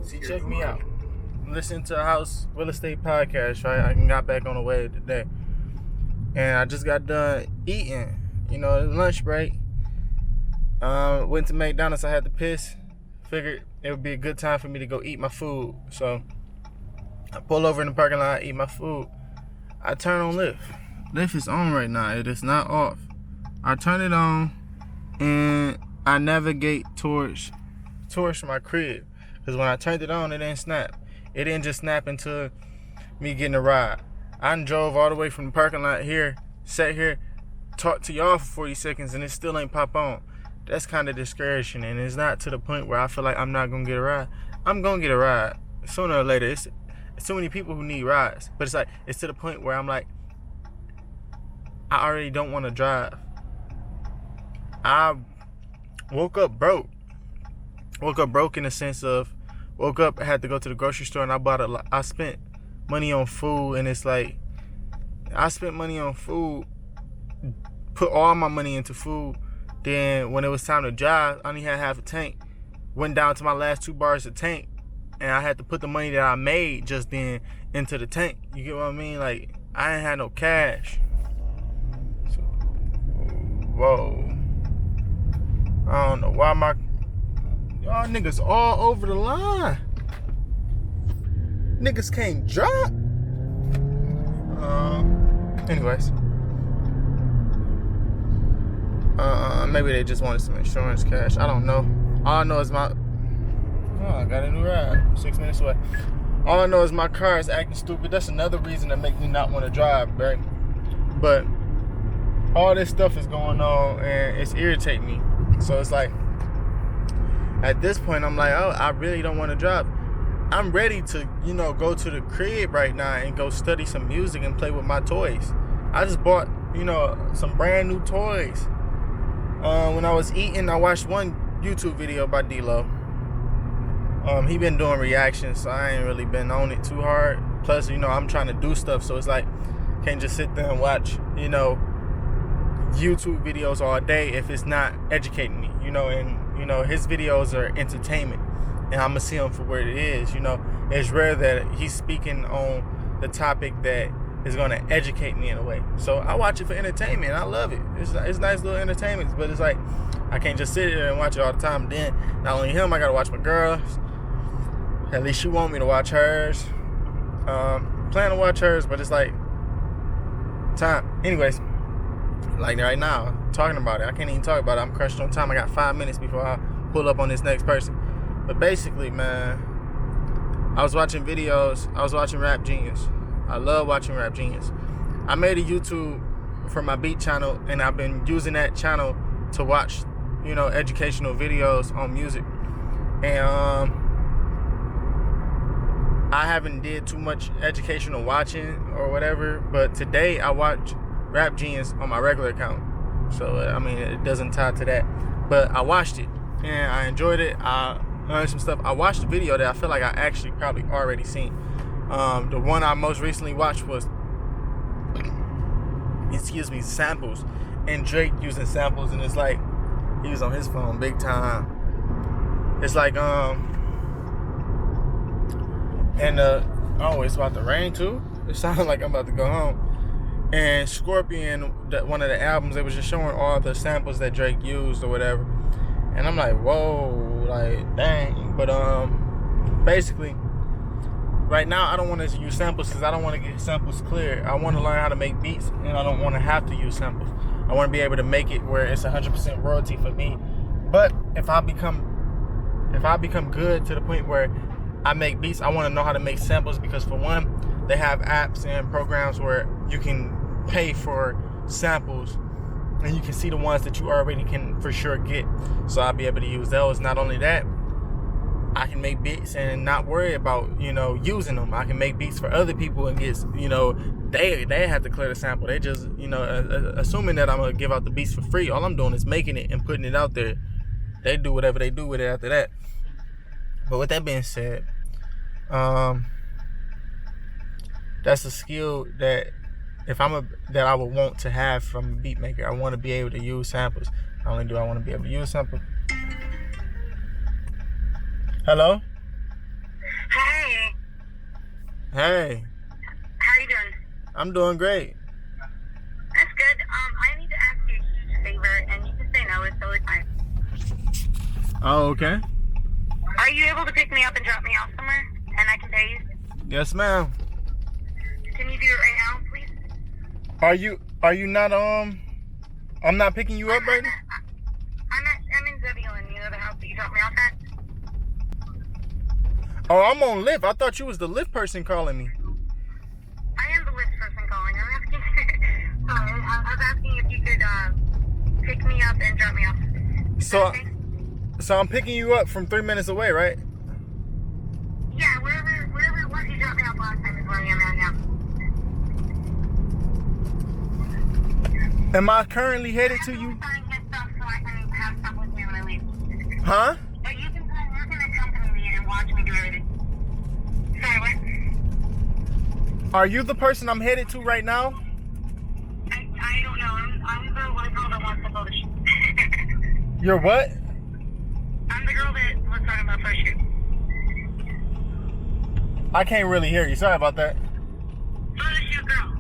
See, check me out. Listen to a house real estate podcast, right? I got back on the way today. And I just got done eating. You know, it was lunch break. Went to McDonald's. I had to piss. Figured it would be a good time for me to go eat my food. So I pull over in the parking lot, eat my food. I turn on Lyft. Lyft is on right now. It is not off. I turn it on and I navigate towards my crib. Because when I turned it on, it didn't snap. It didn't just snap into me getting a ride. I drove all the way from the parking lot here, sat here, talked to y'all for 40 seconds, and it still ain't pop on. That's kind of discouraging, and it's not to the point where I feel like I'm not going to get a ride. I'm going to get a ride. Sooner or later, it's so many people who need rides. But it's to the point where I'm like, I already don't want to drive. I woke up broke. Woke up broke in the sense of, I had to go to the grocery store and I spent money on food, and it's like, I spent money on food, put all my money into food. Then when it was time to drive, I only had half a tank. Went down to my last 2 bars of tank, and I had to put the money that I made just then into the tank. You get what I mean? Like, I ain't had no cash. So, whoa. I don't know why y'all niggas all over the line. Niggas can't drop. Anyways. Maybe they just wanted some insurance cash. I don't know. All I know is I got a new ride. 6 minutes away. All I know is my car is acting stupid. That's another reason that makes me not want to drive, right? But all this stuff is going on and it's irritating me. So it's like, at this point, I'm like, oh, I really don't want to drive. I'm ready to, go to the crib right now and go study some music and play with my toys. I just bought, some brand new toys. When I was eating, I watched one YouTube video by D-Lo. He been doing reactions, so I ain't really been on it too hard. Plus, I'm trying to do stuff, so it's like, can't just sit there and watch, YouTube videos all day if it's not educating me, and his videos are entertainment, and I'm gonna see him for what it is. It's rare that he's speaking on the topic that is gonna educate me in a way. So I watch it for entertainment. I love it. It's nice little entertainment, but it's like, I can't just sit here and watch it all the time. Then not only him, I gotta watch my girls. At least she want me to watch hers. Plan to watch hers, but it's like time. Anyways, like right now, talking about it, I can't even talk about it. I'm crushed on time. I got 5 minutes before I pull up on this next person. But basically, man, I was watching videos. I was watching Rap Genius. I love watching Rap Genius. I made a YouTube for my beat channel, and I've been using that channel to watch, educational videos on music. And I haven't did too much educational watching or whatever, but today I watched Rap Genius on my regular account. So, it doesn't tie to that. But I watched it, and I enjoyed it. I learned some stuff. I watched a video that I feel like I actually probably already seen. The one I most recently watched was, samples. And Drake using samples, and it's like, he was on his phone big time. It's like, it's about to rain too. It sounded like I'm about to go home. And Scorpion, one of the albums, they was just showing all the samples that Drake used or whatever. And I'm like, whoa, like, dang. But basically, right now I don't want to use samples because I don't want to get samples clear. I want to learn how to make beats, and I don't want to have to use samples. I want to be able to make it where it's 100% royalty for me. But if I become good to the point where I make beats, I want to know how to make samples, because for one, they have apps and programs where you can pay for samples and you can see the ones that you already can for sure get. So I'll be able to use those. Not only that, I can make beats and not worry about, using them. I can make beats for other people and get, they have to clear the sample. They just, assuming that I'm going to give out the beats for free, all I'm doing is making it and putting it out there. They do whatever they do with it after that. But with that being said, that's a skill that that I would want to have from a beat maker. I want to be able to use samples. Not only do I want to be able to use samples. Hello? Hey. How are you doing? I'm doing great. That's good. I need to ask you a huge favor, and you can say no. It's totally fine. Oh, okay. Are you able to pick me up and drop me off somewhere, and I can pay you? Yes, ma'am. Can you do it right now, please? Are you not I'm not picking you up right now? I'm in Zebulon. You know the house that you dropped me off at? Oh, I'm on Lyft. I thought you was the Lyft person calling me. I am the Lyft person calling. I'm asking. Sorry, I was asking if you could pick me up and drop me off. So I'm picking you up from 3 minutes away, right? Yeah, wherever it was you dropped me off last time is where I am right now. Am I currently headed to you? Sign his stuff so I can have stuff with me when I leave. Huh? But you can accompany me and watch me do everything. Sorry, what? Are you the person I'm headed to right now? I don't know. I'm the one girl that wants the photo shoot. You're what? I'm the girl that was talking about photo shoot. I can't really hear you. Sorry about that. Photo shoot girl.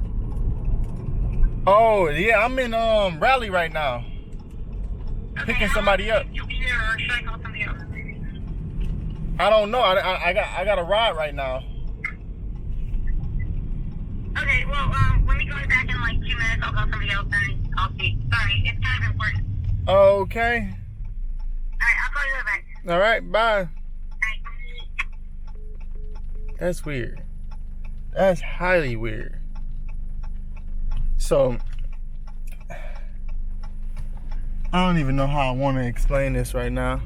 Oh, yeah, I'm in Raleigh right now. Okay, Picking somebody up. You'll be there, or should I call somebody else? I don't know. I got a ride right now. Okay, well, let me go back in like 2 minutes. I'll call somebody else and I'll see. Sorry, it's kind of important. Okay. Alright, I'll call you right back. All right, bye. Alright. That's weird. That's highly weird. So, I don't even know how I want to explain this right now.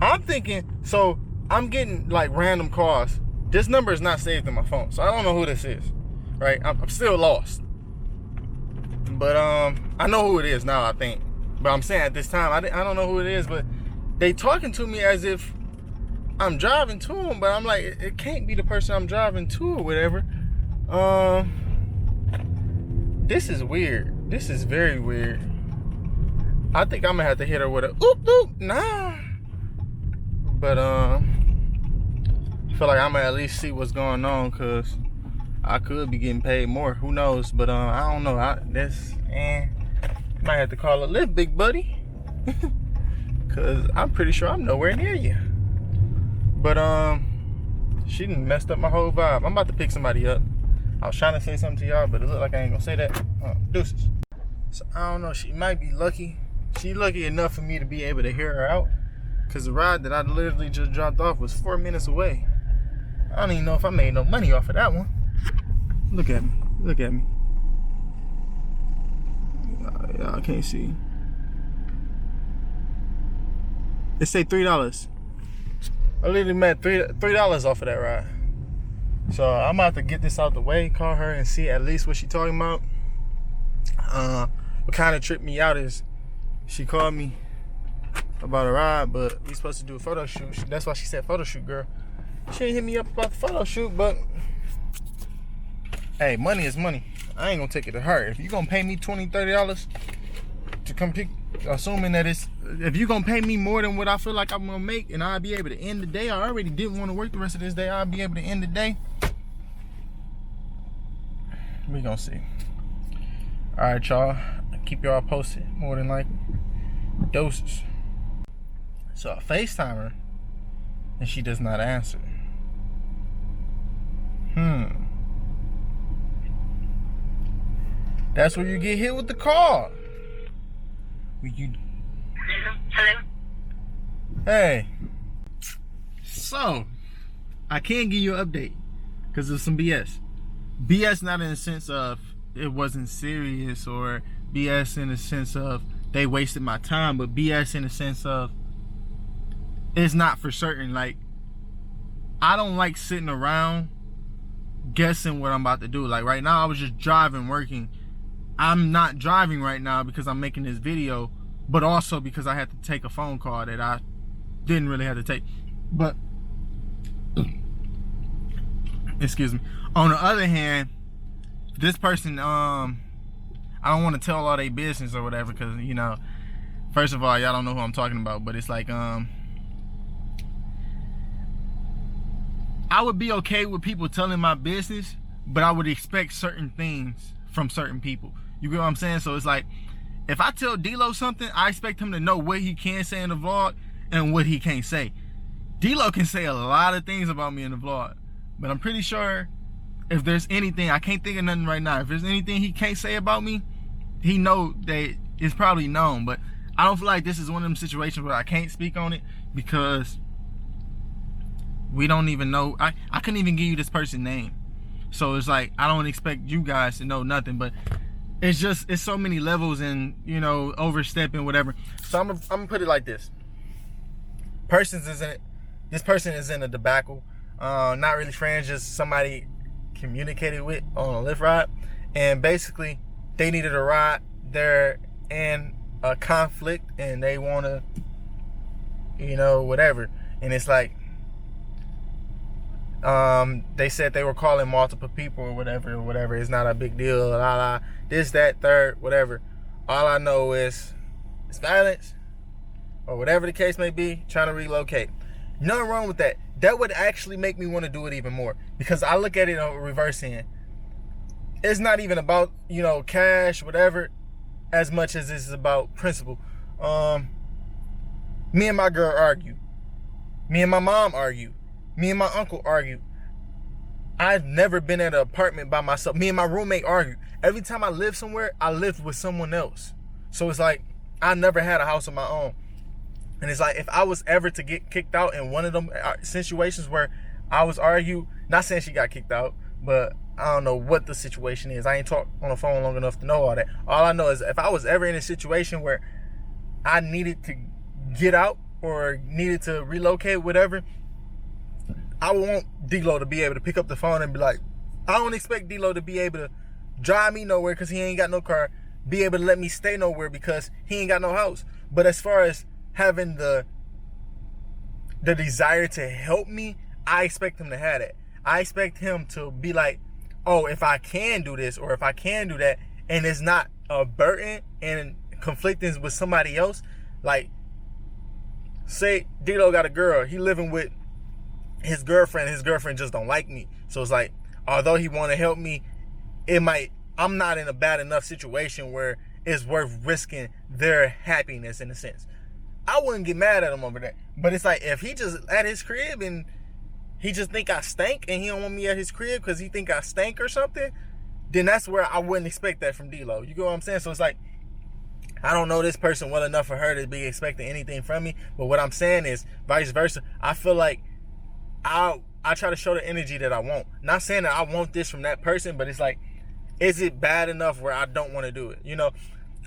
I'm thinking, so I'm getting like random calls. This number is not saved in my phone, so I don't know who this is, right? I'm still lost. But I know who it is now, I think. But I'm saying at this time, I don't know who it is, but they talking to me as if I'm driving to them, but I'm like, it can't be the person I'm driving to or whatever. This is weird. This is very weird. I think I'm gonna have to hit her with a oop oop. Nah. But I feel like I'm gonna at least see what's going on, cause I could be getting paid more. Who knows? But I don't know. Might have to call a Lyft, big buddy. Cause I'm pretty sure I'm nowhere near you. But she done messed up my whole vibe. I'm about to pick somebody up. I was trying to say something to y'all, but it looked like I ain't gonna say that. Deuces. So I don't know. She might be lucky. She lucky enough for me to be able to hear her out. Cause the ride that I literally just dropped off was 4 minutes away. I don't even know if I made no money off of that one. Look at me. Look at me. Y'all can't see. It say $3. I literally made $3 off of that ride. So I'm about to get this out the way, call her and see at least what she talking about. What kind of tripped me out is she called me about a ride, but we supposed to do a photo shoot. That's why she said photo shoot, girl. She ain't hit me up about the photo shoot, but hey, money is money. I ain't gonna take it to heart. If you gonna pay me $20, $30 to come pick, assuming that it's, if you gonna pay me more than what I feel like I'm gonna make and I'll be able to end the day, I already didn't want to work the rest of this day, I'll be able to end the day. We gonna see. All right, y'all. Keep y'all posted, more than likely. Doses. So I FaceTime her and she does not answer. That's where you get hit with the call. Hello? Hey. So, I can't give you an update because of some BS. BS not in the sense of it wasn't serious, or BS in the sense of they wasted my time, but BS in the sense of it's not for certain. Like, I don't like sitting around guessing what I'm about to do. Like right now I was just driving, working. I'm not driving right now because I'm making this video, but also because I had to take a phone call that I didn't really have to take. But excuse me. On the other hand, this person, I don't want to tell all their business or whatever, because, you know, first of all, y'all don't know who I'm talking about, but it's like, I would be okay with people telling my business, but I would expect certain things from certain people. You get what I'm saying? So it's like, if I tell D-Lo something, I expect him to know what he can say in the vlog and what he can't say. D-Lo can say a lot of things about me in the vlog, but I'm pretty sure if there's anything, I can't think of nothing right now, if there's anything he can't say about me, he know that it's probably known. But I don't feel like this is one of them situations where I can't speak on it, because we don't even know. I couldn't even give you this person's name. So it's like, I don't expect you guys to know nothing, but it's so many levels and, you know, overstepping, whatever. So I'm gonna put it like this. This person is in a debacle. Not really friends, just somebody communicated with on a Lyft ride. And basically, they needed a ride. They're in a conflict and they want to, you know, whatever. And it's like, they said they were calling multiple people or whatever. It's not a big deal. This, that, third, whatever. All I know is it's violence or whatever the case may be, trying to relocate. Nothing wrong with that. That would actually make me want to do it even more, because I look at it on reverse end. It's not even about, you know, cash, whatever, as much as it's about principle. Me and my girl argue. Me and my mom argue. Me and my uncle argue. I've never been at an apartment by myself. Me and my roommate argue. Every time I live somewhere, I lived with someone else. So it's like, I never had a house of my own. And it's like, if I was ever to get kicked out in one of them situations where I was argued, not saying she got kicked out, but I don't know what the situation is. I ain't talked on the phone long enough to know all that. All I know is if I was ever in a situation where I needed to get out or needed to relocate, whatever, I want D-Lo to be able to pick up the phone and be like, I don't expect D-Lo to be able to drive me nowhere because he ain't got no car, be able to let me stay nowhere because he ain't got no house. But as far as having the desire to help me, I expect him to have that. I expect him to be like, oh, if I can do this or if I can do that, and it's not a burden and conflicting with somebody else. Like, say D-Lo got a girl, he living with his girlfriend just don't like me. So it's like, although he want to help me, I'm not in a bad enough situation where it's worth risking their happiness in a sense. I wouldn't get mad at him over that. But it's like, if he just at his crib and he just think I stink and he don't want me at his crib because he think I stink or something, then that's where I wouldn't expect that from D-Lo. You get what I'm saying? So it's like, I don't know this person well enough for her to be expecting anything from me. But what I'm saying is, vice versa, I feel like I try to show the energy that I want. Not saying that I want this from that person, but it's like, is it bad enough where I don't want to do it? You know,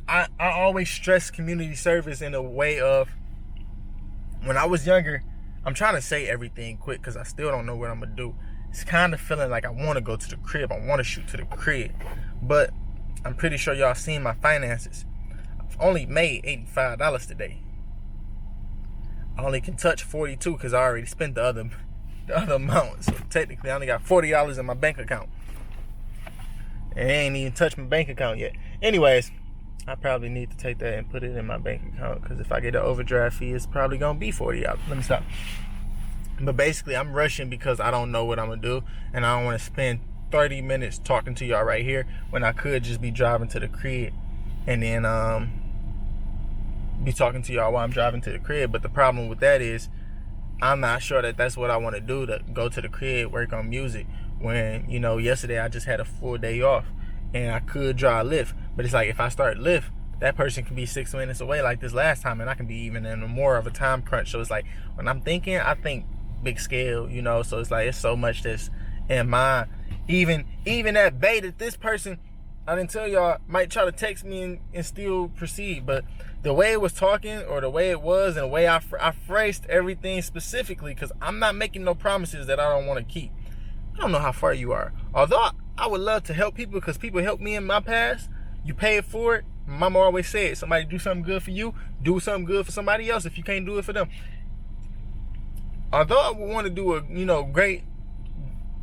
I always stress community service in a way of, when I was younger, I'm trying to say everything quick because I still don't know what I'm going to do. It's kind of feeling like I want to go to the crib. I want to shoot to the crib. But I'm pretty sure y'all seen my finances. I've only made $85 today. I only can touch 42 because I already spent the other amount. So technically, I only got $40 in my bank account. And they ain't even touched my bank account yet. Anyways, I probably need to take that and put it in my bank account, because if I get an overdraft fee, it's probably going to be $40. Let me stop. But basically, I'm rushing because I don't know what I'm going to do, and I don't want to spend 30 minutes talking to y'all right here when I could just be driving to the crib and then be talking to y'all while I'm driving to the crib. But the problem with that is, I'm not sure that that's what I want to do, to go to the crib, work on music, when, you know, yesterday I just had a full day off and I could draw a Lyft. But it's like, if I start Lyft, that person can be 6 minutes away like this last time, and I can be even in more of a time crunch. So it's like, when I'm thinking, I think big scale, you know. So it's like, it's so much that's in mind. Even that bait that this person, I didn't tell y'all, might try to text me and still proceed. But the way it was talking, or the way it was, and the way I phrased everything specifically, because I'm not making no promises that I don't want to keep. I don't know how far you are. Although I would love to help people, because people helped me in my past. You pay it for it. Mama always said, somebody do something good for you, do something good for somebody else if you can't do it for them. Although I would want to do a, you know, great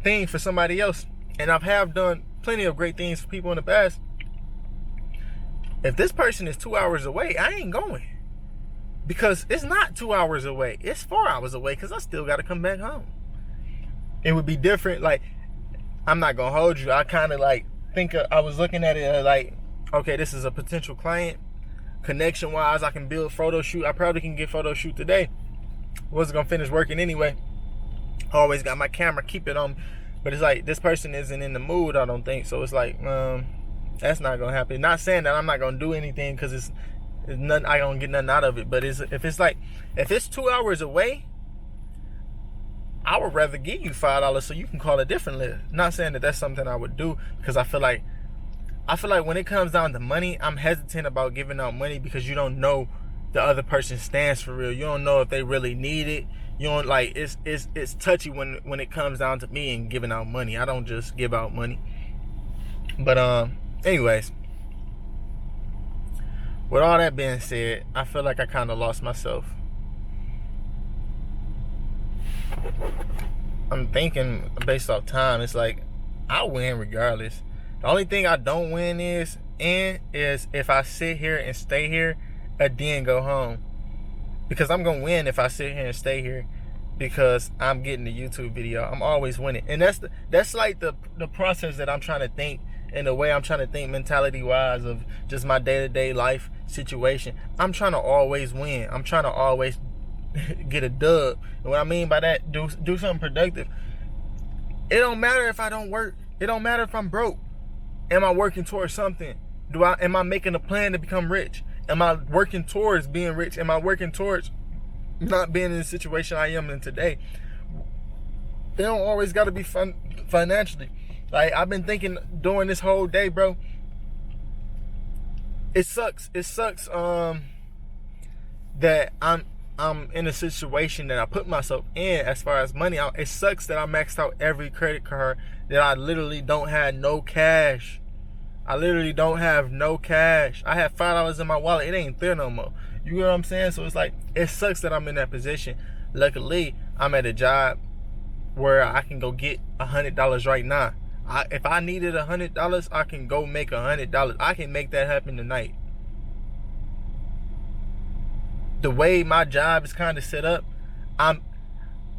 thing for somebody else, and have done plenty of great things for people in the past, if this person is 2 hours away, I ain't going. Because it's not 2 hours away. It's 4 hours away, because I still got to come back home. it would be different. Like, I'm not gonna hold you. I kind of like I was looking at it like, okay, this is a potential client. Connection wise, I can build photo shoot. I probably can get photo shoot today. Wasn't gonna finish working anyway. Always got my camera, keep it on. But it's like, this person isn't in the mood, I don't think. So it's like, that's not gonna happen. Not saying that I'm not gonna do anything, because it's nothing, I don't get nothing out of it. But if it's 2 hours away, I would rather give you $5 so you can call a different Lyft. Not saying that that's something I would do, because I feel like when it comes down to money, I'm hesitant about giving out money, because you don't know the other person's stance for real. You don't know if they really need it. You don't, like, it's touchy when it comes down to me and giving out money. I don't just give out money. But anyways, with all that being said, I feel like I kind of lost myself. I'm thinking based off time, it's like, I win regardless. The only thing I don't win is if I sit here and stay here and then go home. Because I'm gonna win if I sit here and stay here, because I'm getting the YouTube video. I'm always winning. And that's like the process that I'm trying to think, and the way I'm trying to think mentality wise of just my day-to-day life situation. I'm trying to always win. I'm trying to always get a dub. And what I mean by that, do something productive. It don't matter if I don't work. It don't matter if I'm broke. Am I working towards something? Am I making a plan to become rich? Am I working towards being rich? Am I working towards not being in the situation I am in today? They don't always got to be fun financially. Like, I've been thinking during this whole day, bro. It sucks. It sucks that I'm in a situation that I put myself in as far as money. It sucks that I maxed out every credit card, that I literally don't have no cash. I literally don't have no cash. I have $5 in my wallet. It ain't there no more. You know what I'm saying? So it's like, it sucks that I'm in that position. Luckily, I'm at a job where I can go get $100 right now. If I needed $100, I can go make $100. I can make that happen tonight. The way my job is kind of set up, I'm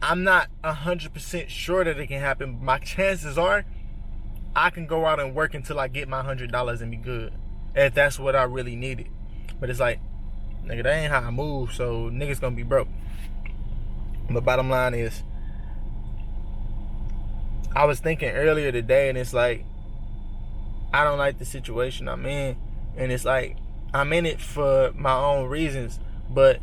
not 100% sure that it can happen. My chances are, I can go out and work until I get my $100 and be good, if that's what I really needed. But it's like, nigga, that ain't how I move, so niggas gonna be broke. But bottom line is, I was thinking earlier today, and it's like, I don't like the situation I'm in, and it's like, I'm in it for my own reasons, but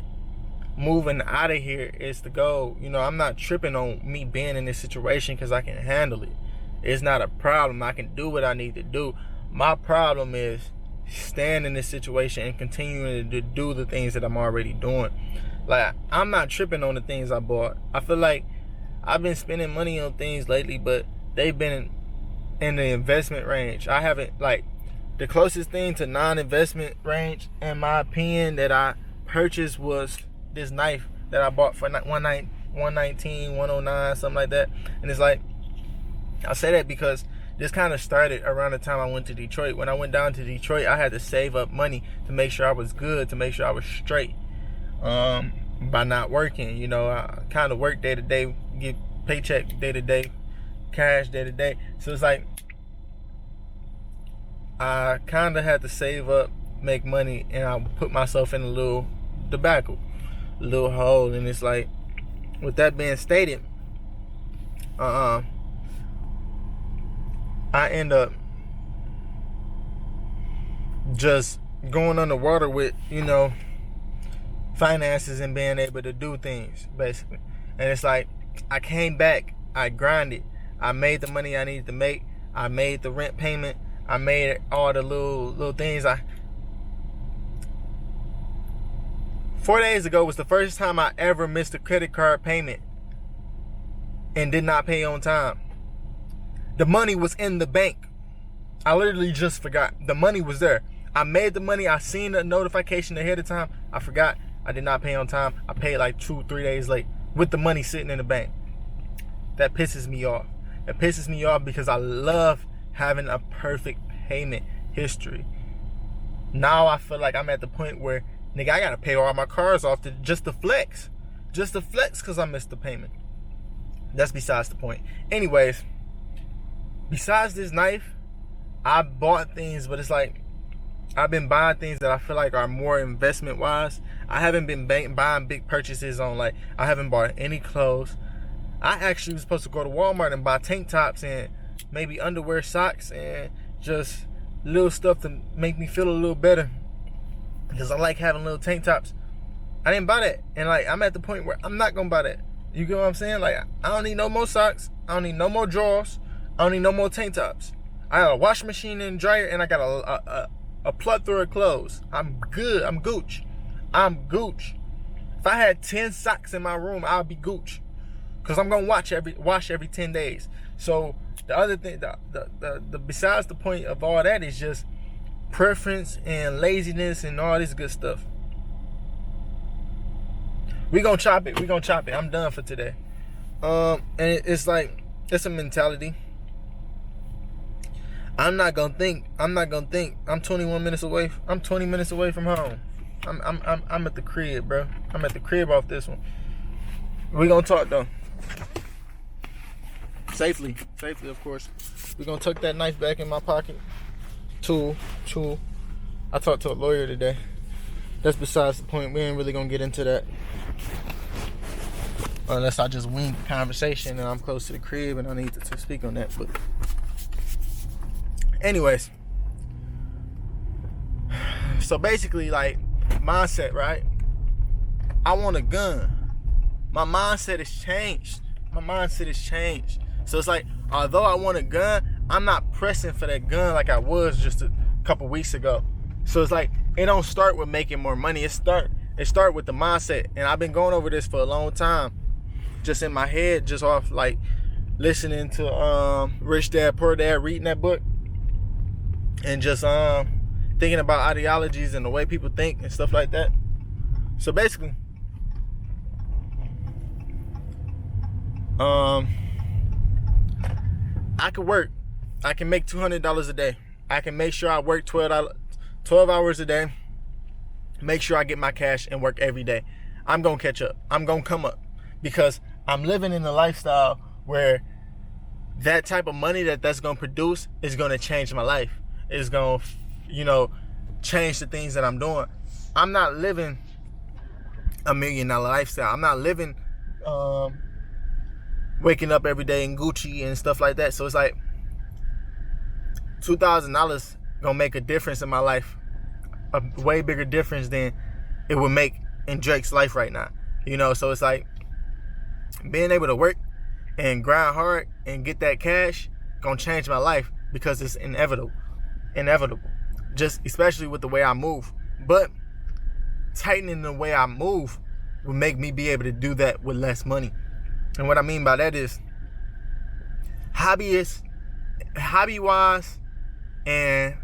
moving out of here is the goal. You know, I'm not tripping on me being in this situation, because I can handle it. It's not a problem. I can do what I need to do. My problem is staying in this situation and continuing to do the things that I'm already doing. Like, I'm not tripping on the things I bought. I feel like I've been spending money on things lately, but they've been in the investment range. I haven't, like, the closest thing to non-investment range, in my opinion, that I purchased was this knife that I bought for $119, $109, something like that. And it's like, I say that because this kind of started around the time I went to Detroit. When I went down to Detroit, I had to save up money to make sure I was good, to make sure I was straight, by not working. You know, I kind of work day to day, get paycheck day to day, cash day to day. So it's like, I kind of had to save up, make money, and I put myself in a little debacle, a little hole. And it's like, with that being stated, I end up just going underwater with, you know, finances and being able to do things, basically. And it's like, I came back, I grinded, I made the money I needed to make, I made the rent payment, I made all the little things. 4 days ago was the first time I ever missed a credit card payment and did not pay on time. The money was in the bank. I literally just forgot. The money was there. I made the money. I seen the notification ahead of time. I forgot. I did not pay on time. I paid like 2-3 days late with the money sitting in the bank. That pisses me off. It pisses me off because I love having a perfect payment history. Now I feel like I'm at the point where, nigga, I gotta pay all my cars off just to flex. Just to flex because I missed the payment. That's besides the point. Anyways, besides this knife, I bought things, but it's like I've been buying things that I feel like are more investment wise. I haven't been buying big purchases on, like, I haven't bought any clothes. I actually was supposed to go to Walmart and buy tank tops and maybe underwear, socks, and just little stuff to make me feel a little better, because I like having little tank tops. I didn't buy that, and like I'm at the point where I'm not gonna buy that. You get what I'm saying? Like, I don't need no more socks. I don't need no more drawers. I don't need no more tank tops. I got a washing machine and dryer, and I got a plethora of clothes. I'm good. I'm gooch. I'm gooch. If I had 10 socks in my room, I'll be gooch, because I'm gonna wash every 10 days. So the other thing, the besides the point of all that is just preference and laziness and all this good stuff. We gonna chop it. I'm done for today. And it's like, it's a mentality. I'm not gonna think. I'm 21 minutes away. I'm 20 minutes away from home. I'm at the crib, bro. I'm at the crib off this one. We gonna talk though. Safely, of course. We gonna tuck that knife back in my pocket. Tool. I talked to a lawyer today. That's besides the point. We ain't really gonna get into that, unless I just wing the conversation and I'm close to the crib and I need to speak on that. But anyways, so basically, like, mindset, right? I want a gun. My mindset has changed. So it's like, although I want a gun, I'm not pressing for that gun like I was just a couple weeks ago. So it's like, it don't start with making more money. It start with the mindset. And I've been going over this for a long time, just in my head, just off like listening to Rich Dad Poor Dad, reading that book, and just thinking about ideologies and the way people think and stuff like that. So basically, I could work. I can make $200 a day. I can make sure I work 12 hours a day. Make sure I get my cash and work every day. I'm going to catch up. I'm going to come up, because I'm living in a lifestyle where that type of money that's going to produce is going to change my life. It's going to, change the things that I'm doing. I'm not living $1 million lifestyle. I'm not living waking up every day in Gucci and stuff like that. So it's like $2,000 gonna make a difference in my life, a way bigger difference than it would make in Drake's life right now. So it's like being able to work and grind hard and get that cash gonna change my life, because it's inevitable. Just especially with the way I move. But tightening the way I move will make me be able to do that with less money. And what I mean by that is hobby-wise and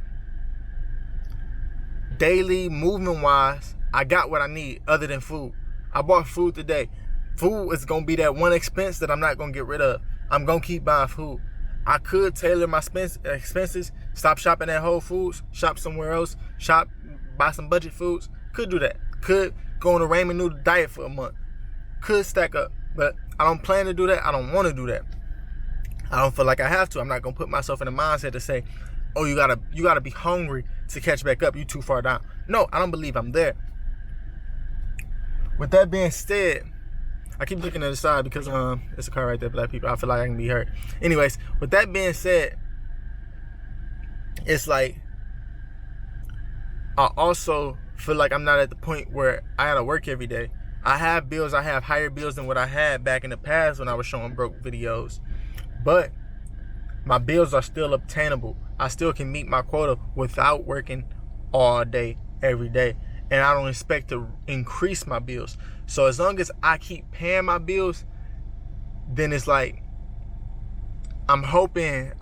daily movement-wise, I got what I need other than food. I bought food today. Food is going to be that one expense that I'm not going to get rid of. I'm going to keep buying food. I could tailor my expenses, stop shopping at Whole Foods, shop somewhere else, buy some budget foods. Could do that. Could go on a ramen noodle diet for a month. Could stack up. But I don't plan to do that. I don't want to do that. I don't feel like I have to. I'm not going to put myself in a mindset to say, oh, you gotta be hungry to catch back up. You too far down. No, I don't believe I'm there. With that being said, I keep looking at the side because there's a car right there, black people. I feel like I can be hurt. Anyways, with that being said, it's like I also feel like I'm not at the point where I gotta work every day. I have bills. I have higher bills than what I had back in the past when I was showing broke videos. But my bills are still obtainable. I still can meet my quota without working all day, every day. And I don't expect to increase my bills. So as long as I keep paying my bills, then it's like, I'm saying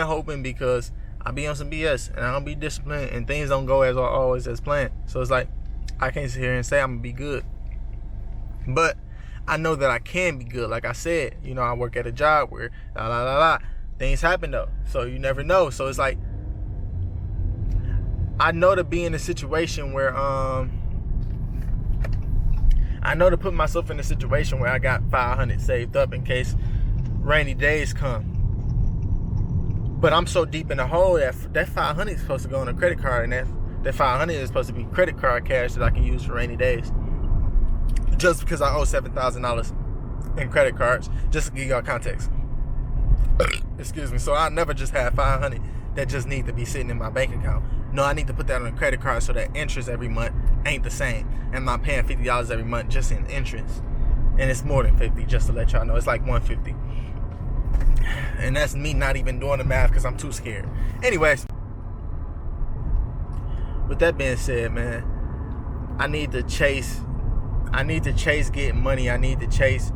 hoping because I be on some BS and I don't be disciplined and things don't go as always as planned. So it's like, I can't sit here and say I'm gonna be good. But I know that I can be good. Like I said, I work at a job where things happen though. So you never know. So it's like, I know to be in a situation where I know to put myself in a situation where I got $500 saved up in case rainy days come. But I'm so deep in the hole that $500 is supposed to go on a credit card, and that $500 is supposed to be credit card cash that I can use for rainy days. Just because I owe $7,000 in credit cards, just to give y'all context. Excuse me. So I never just have $500 that just need to be sitting in my bank account. No, I need to put that on a credit card so that interest every month ain't the same. And I'm not paying $50 every month just in interest. And it's more than 50, just to let y'all know. It's like $150. And that's me not even doing the math because I'm too scared. Anyways, with that being said, man, I need to chase getting money. I need to chase,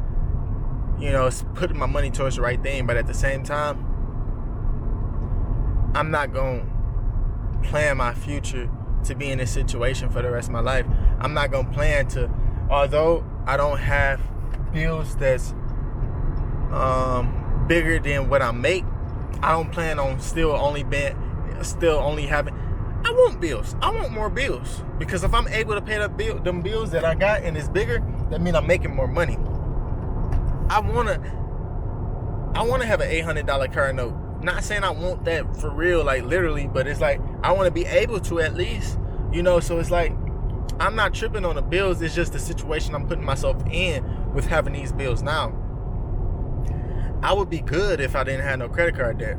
putting my money towards the right thing. But at the same time, I'm not going to plan my future to be in this situation for the rest of my life. I'm not going to plan to, although I don't have bills that's bigger than what I make, I don't plan on still only having. I want bills. I want more bills, because if I'm able to pay them bills that I got and it's bigger, that means I'm making more money. I wanna have an $800 car note. Not saying I want that for real, like literally, but it's like I want to be able to at least, So it's like I'm not tripping on the bills. It's just the situation I'm putting myself in with having these bills now. I would be good if I didn't have no credit card debt.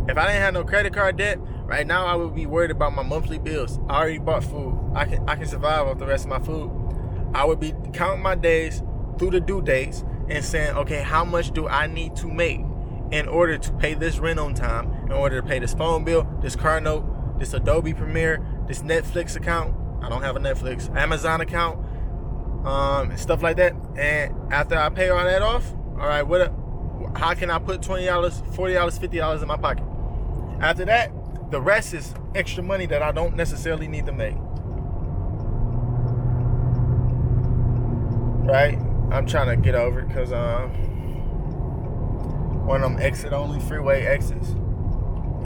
If I didn't have no credit card debt, right now I would be worried about my monthly bills. I already bought food. I can survive off the rest of my food. I would be counting my days through the due dates and saying, okay, how much do I need to make in order to pay this rent on time, in order to pay this phone bill, this car note, this Adobe Premiere, this Netflix account. I don't have a Netflix. Amazon account, stuff like that. And after I pay all that off, all right, how can I put $20, $40, $50 in my pocket? After that, the rest is extra money that I don't necessarily need to make. Right? I'm trying to get over it because one of them exit-only freeway exits.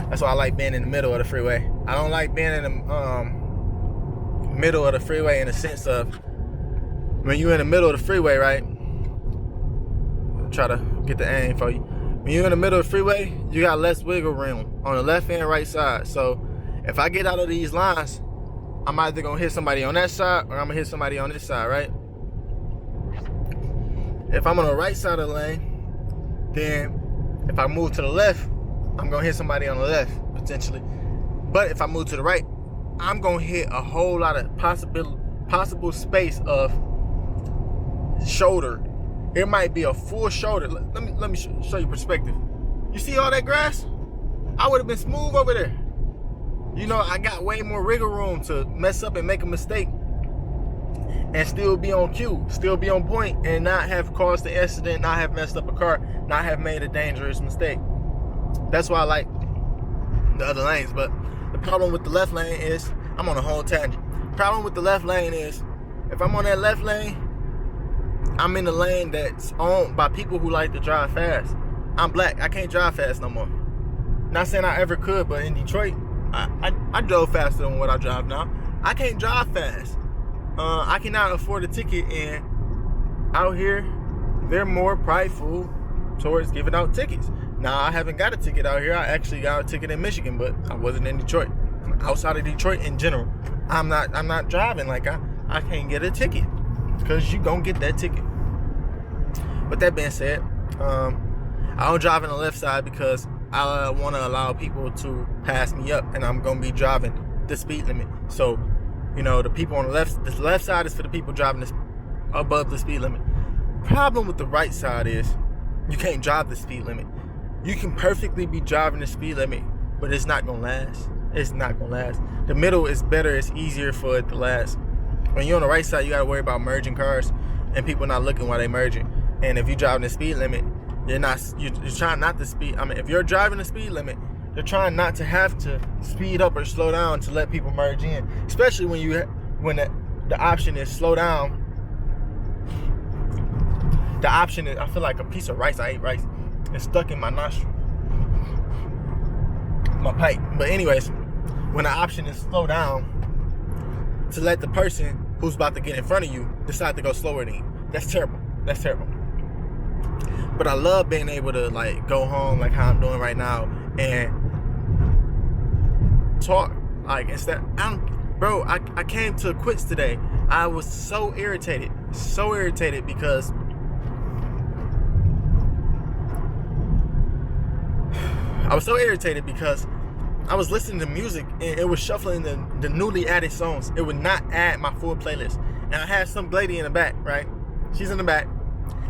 That's why I like being in the middle of the freeway. I don't like being in the middle of the freeway in the sense of when you're in the middle of the freeway, right? I'll try to get the aim for you. When you're in the middle of the freeway, you got less wiggle room on the left and right side. So if I get out of these lines, I'm either going to hit somebody on that side or I'm going to hit somebody on this side, right? If I'm on the right side of the lane, then if I move to the left, I'm going to hit somebody on the left, potentially. But if I move to the right, I'm going to hit a whole lot of possible space of shoulder. It might be a full shoulder. Let me show you perspective. You see all that grass? I would have been smooth over there. I got way more wiggle room to mess up and make a mistake and still be on cue, still be on point, and not have caused the accident, not have messed up a car, not have made a dangerous mistake. That's why I like the other lanes. But the problem with the left lane is, I'm on a whole tangent. Problem with the left lane is, if I'm on that left lane, I'm in the lane that's owned by people who like to drive fast. I'm black. I can't drive fast no more. Not saying I ever could, but in Detroit, I drove faster than what I drive now. I can't drive fast. I cannot afford a ticket, and out here, they're more prideful towards giving out tickets. Now, I haven't got a ticket out here. I actually got a ticket in Michigan, but I wasn't in Detroit. Outside of Detroit in general, I'm not driving like I can't get a ticket, because you gonna get that ticket. With that being said, I don't drive on the left side because I want to allow people to pass me up, and I'm gonna be driving the speed limit. So, the people on the left side is for the people driving above the speed limit. Problem with the right side is you can't drive the speed limit. You can perfectly be driving the speed limit, but it's not gonna last. It's not gonna last. The middle is better. It's easier for it to last. When you're on the right side, you gotta worry about merging cars and people not looking while they merging. And if you're driving the speed limit, you're trying not to speed. If you're driving the speed limit, you're trying not to have to speed up or slow down to let people merge in. Especially when the option is slow down. The option is, I feel like a piece of rice. I ate rice. It's stuck in my nostril, my pipe. But anyways, when the option is slow down to let the person who's about to get in front of you decide to go slower than you. That's terrible. That's terrible. But I love being able to like go home like how I'm doing right now and talk like instead. I came to quits today. I was so irritated because I was listening to music and it was shuffling the newly added songs. It would not add my full playlist. And I had some lady in the back, right? She's in the back.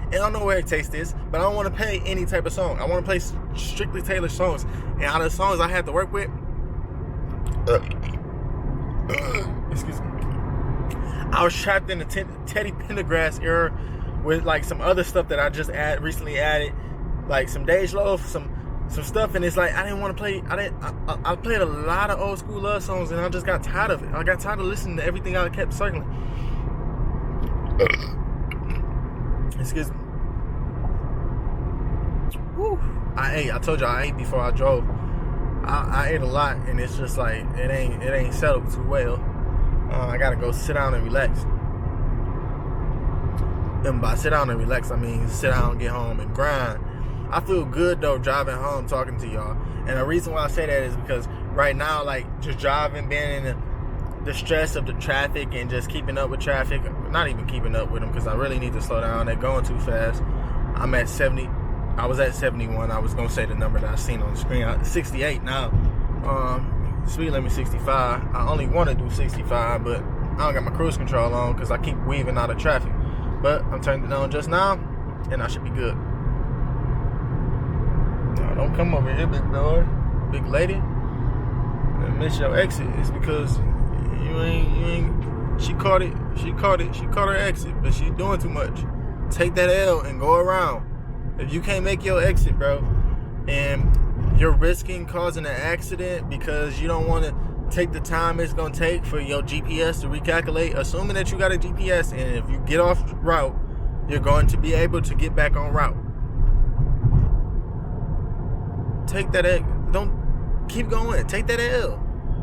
And I don't know where her taste is, but I don't want to play any type of song. I want to play strictly tailored songs. And out of the songs I had to work with, excuse me, I was trapped in the Teddy Pendergrass era with like some other stuff that I just recently added, like some Dej Loaf, some stuff, and it's like I didn't want to play. I played a lot of old school love songs, and I just got tired of it. I got tired of listening to everything I kept circling. Excuse me. Whew. I told you I ate before I drove. I ate a lot, and it's just like it ain't settled too well. I gotta go sit down and relax. And by sit down and relax, I mean sit down, get home, and grind. I feel good though driving home talking to y'all. And the reason why I say that is because right now, like just driving, being in the stress of the traffic and just keeping up with traffic, not even keeping up with them because I really need to slow down. They're going too fast. I'm at 70. I was at 71. I was gonna say the number that I seen on the screen. 68 now. Speed limit 65. I only want to do 65, but I don't got my cruise control on because I keep weaving out of traffic. But I'm turning it on just now, and I should be good. No, don't come over here, big boy, big lady, and miss your exit. It's because you ain't. She caught it. She caught her exit, but she's doing too much. Take that L and go around. If you can't make your exit, bro, and you're risking causing an accident because you don't want to take the time it's going to take for your GPS to recalculate, assuming that you got a GPS, and if you get off route, you're going to be able to get back on route. Take that L. Don't keep going. Take that L.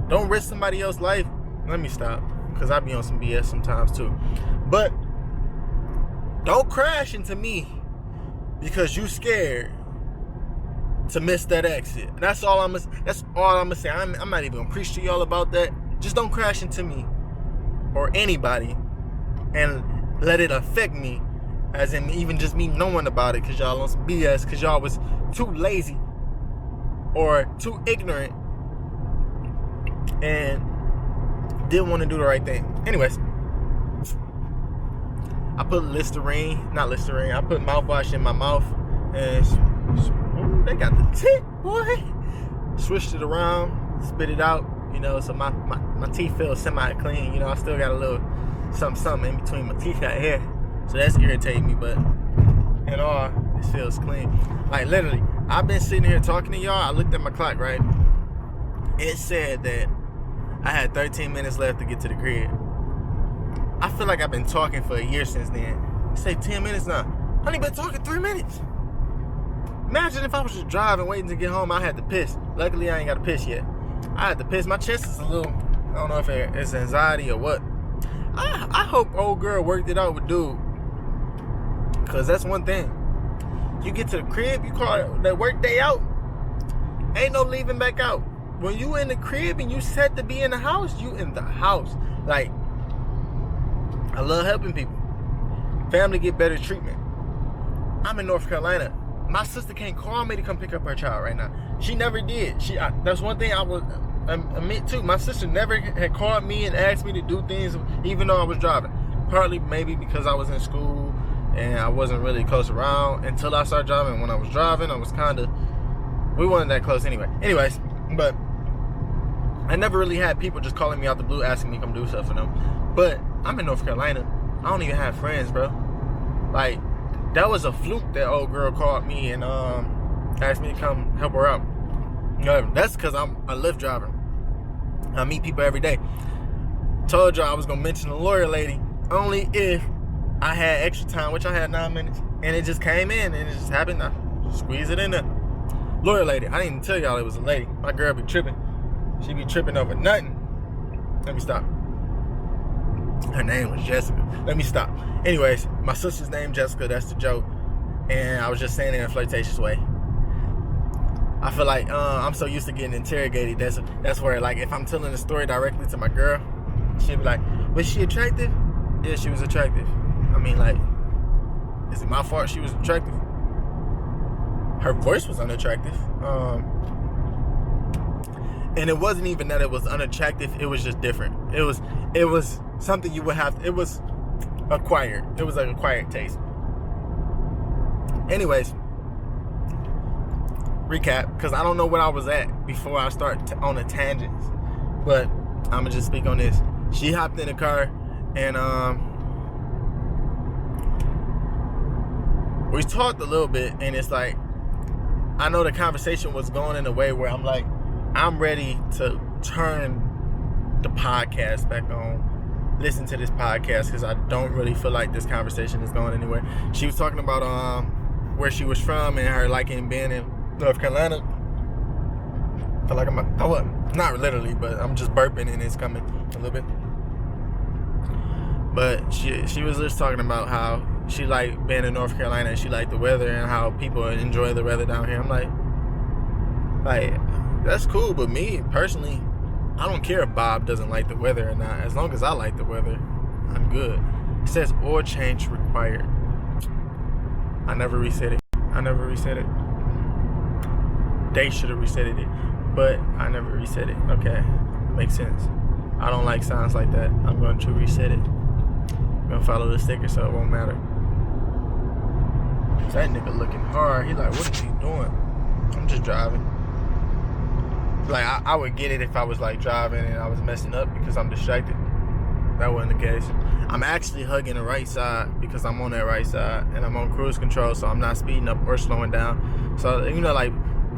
Don't risk somebody else's life. Let me stop, because I be on some BS sometimes too. But don't crash into me because you scared to miss that exit. That's all I'm gonna say. I'm not even gonna preach to y'all about that. Just don't crash into me or anybody and let it affect me, as in even just me knowing about it, because y'all on some BS, because y'all was too lazy or too ignorant and didn't want to do the right thing. Anyways, I put I put mouthwash in my mouth, and they got the tip, boy. Swished it around, spit it out, so my teeth feel semi-clean. I still got a little something in between my teeth out here. So that's irritating me, but in all, it feels clean. Like literally, I've been sitting here talking to y'all. I looked at my clock, right? It said that I had 13 minutes left to get to the crib. I feel like I've been talking for a year since then. Say 10 minutes now. I only been talking 3 minutes. Imagine if I was just driving, waiting to get home, I had to piss. Luckily, I ain't got to piss yet. I had to piss. My chest is a little, I don't know if it's anxiety or what. I hope old girl worked it out with dude. Because that's one thing. You get to the crib, you call that work day out, ain't no leaving back out. When you in the crib and you set to be in the house, you in the house. Like, I love helping people. Family get better treatment. I'm in North Carolina. My sister can't call me to come pick up her child right now. She never did. That's one thing I would admit to. My sister never had called me and asked me to do things even though I was driving. Partly maybe because I was in school and I wasn't really close around until I started driving. When I was driving, I was we weren't that close anyway. Anyways, but I never really had people just calling me out the blue asking me to come do stuff for them. But I'm in North Carolina. I don't even have friends, bro. Like, that was a fluke that old girl called me and asked me to come help her out. That's because I'm a Lyft driver. I meet people every day. Told y'all I was going to mention the lawyer lady only if I had extra time, which I had 9 minutes. And it just came in and it just happened. I squeeze it in there. Lawyer lady. I didn't even tell y'all it was a lady. My girl be tripping. She be tripping over nothing. Let me stop. Her name was Jessica. Let me stop. Anyways, my sister's name Jessica. That's the joke. And I was just saying it in a flirtatious way. I feel like I'm so used to getting interrogated. That's where, like, if I'm telling a story directly to my girl, she'd be like, was she attractive? Yeah, she was attractive. I mean, like, is it my fault she was attractive? Her voice was unattractive. And it wasn't even that it was unattractive. It was just different. It was something you would have. It was acquired. It was like acquired taste. Anyways, recap, because I don't know what I was at before I start on the tangents. But I'm gonna just speak on this. She hopped in the car and we talked a little bit, and it's like, I know the conversation was going in a way where I'm like, I'm ready to turn the podcast back on, listen to this podcast, because I don't really feel like this conversation is going anywhere. She was talking about where she was from and her liking being in North Carolina. I feel like I wasn't, not literally, but I'm just burping and it's coming a little bit. But she was just talking about how she liked being in North Carolina and she liked the weather and how people enjoy the weather down here. I'm like, that's cool, but me personally, I don't care if Bob doesn't like the weather or not. As long as I like the weather, I'm good. It says oil change required. I never reset it. They should have reset it, but I never reset it. Okay, makes sense. I don't like sounds like that. I'm going to reset it. I'm going to follow the sticker so it won't matter. That nigga looking hard. He like, what is he doing? I'm just driving. Like, I would get it if I was like driving and I was messing up because I'm distracted. That wasn't the case. I'm actually hugging the right side because I'm on that right side and I'm on cruise control, so I'm not speeding up or slowing down. So, you know, like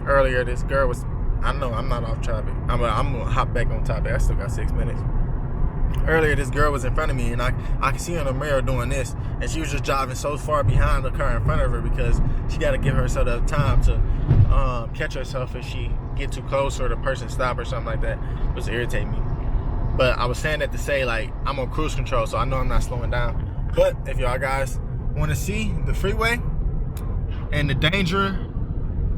earlier, this girl was, I know I'm not off topic. I'm gonna hop back on topic. I still got 6 minutes. Earlier, this girl was in front of me and I could see her in the mirror doing this, and she was just driving so far behind the car in front of her because she got to give herself the time to catch herself if she get too close or the person stop or something like that, which irritate me. But I was saying that to say, like, I'm on cruise control, so I know I'm not slowing down. But if y'all guys want to see the freeway and the danger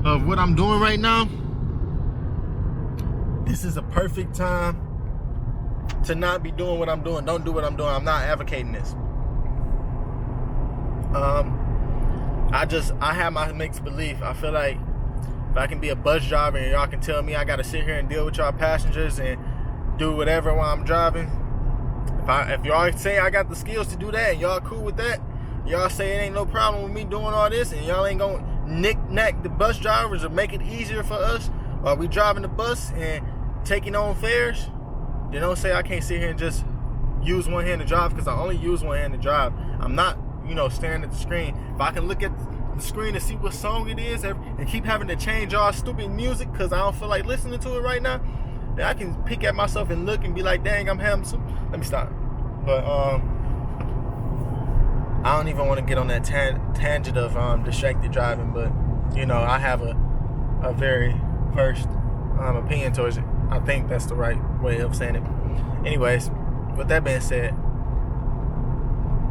of what I'm doing right now, this is a perfect time to not be doing what I'm doing. Don't do what I'm doing. I'm not advocating this. I have my mixed belief. I feel like if I can be a bus driver and y'all can tell me I gotta sit here and deal with y'all passengers and do whatever while I'm driving, if y'all say I got the skills to do that and y'all cool with that, y'all say it ain't no problem with me doing all this, and y'all ain't gonna knick-knack the bus drivers or make it easier for us while we driving the bus and taking on fares, then don't say I can't sit here and just use one hand to drive, because I only use one hand to drive. I'm not, staring at the screen. If I can look at the screen and see what song it is and keep having to change all stupid music because I don't feel like listening to it right now, then I can pick at myself and look and be like, dang, I'm having some. Let me stop. But I don't even want to get on that tangent of distracted driving, but I have a very first opinion towards it. I think that's the right way of saying it. Anyways, with that being said,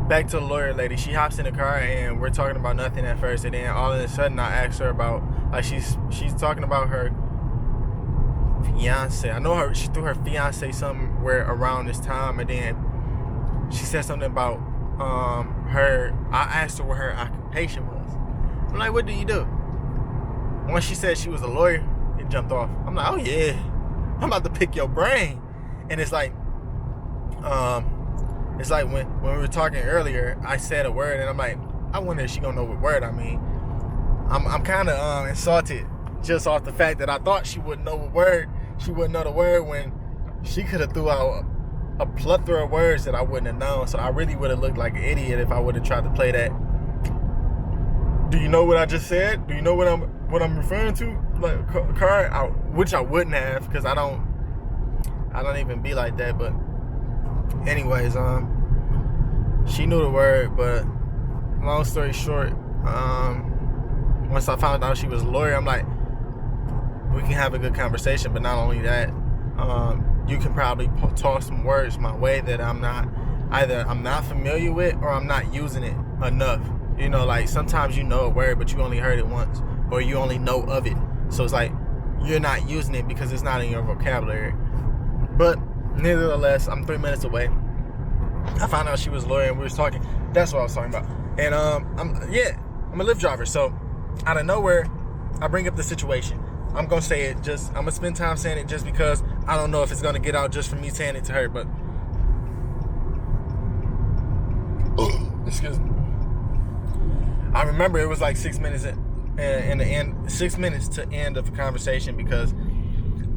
back to the lawyer lady. She hops in the car and we're talking about nothing at first, and then all of a sudden I asked her about, like, she's talking about her fiance. I know she threw her fiance somewhere around this time, and then she said something about her. I asked her what her occupation was. I'm like, what do you do? When she said she was a lawyer, it jumped off. I'm like, oh yeah, I'm about to pick your brain. And it's like when we were talking earlier, I said a word and I'm like, I wonder if she gonna know what word I mean. I'm kind of insulted just off the fact that I thought she wouldn't know what word. She wouldn't know the word when she could have threw out a plethora of words that I wouldn't have known. So I really would have looked like an idiot if I would have tried to play that. Do you know what I just said? Do you know what I'm referring to? Like, car, which I wouldn't have, because I don't even be like that. But anyways, she knew the word. But long story short, once I found out she was a lawyer, I'm like, we can have a good conversation. But not only that, you can probably toss some words my way that I'm not either I'm not familiar with or I'm not using it enough. You know, like sometimes you know a word, but you only heard it once, or you only know of it. So it's like you're not using it because it's not in your vocabulary. But nevertheless, I'm 3 minutes away. I found out she was a lawyer and we was talking. That's what I was talking about. And I'm a Lyft driver. So out of nowhere, I bring up the situation. I'm gonna say it. I'm gonna spend time saying it just because I don't know if it's gonna get out just from me saying it to her. But excuse me. I remember it was like 6 minutes in the end, 6 minutes to end of the conversation because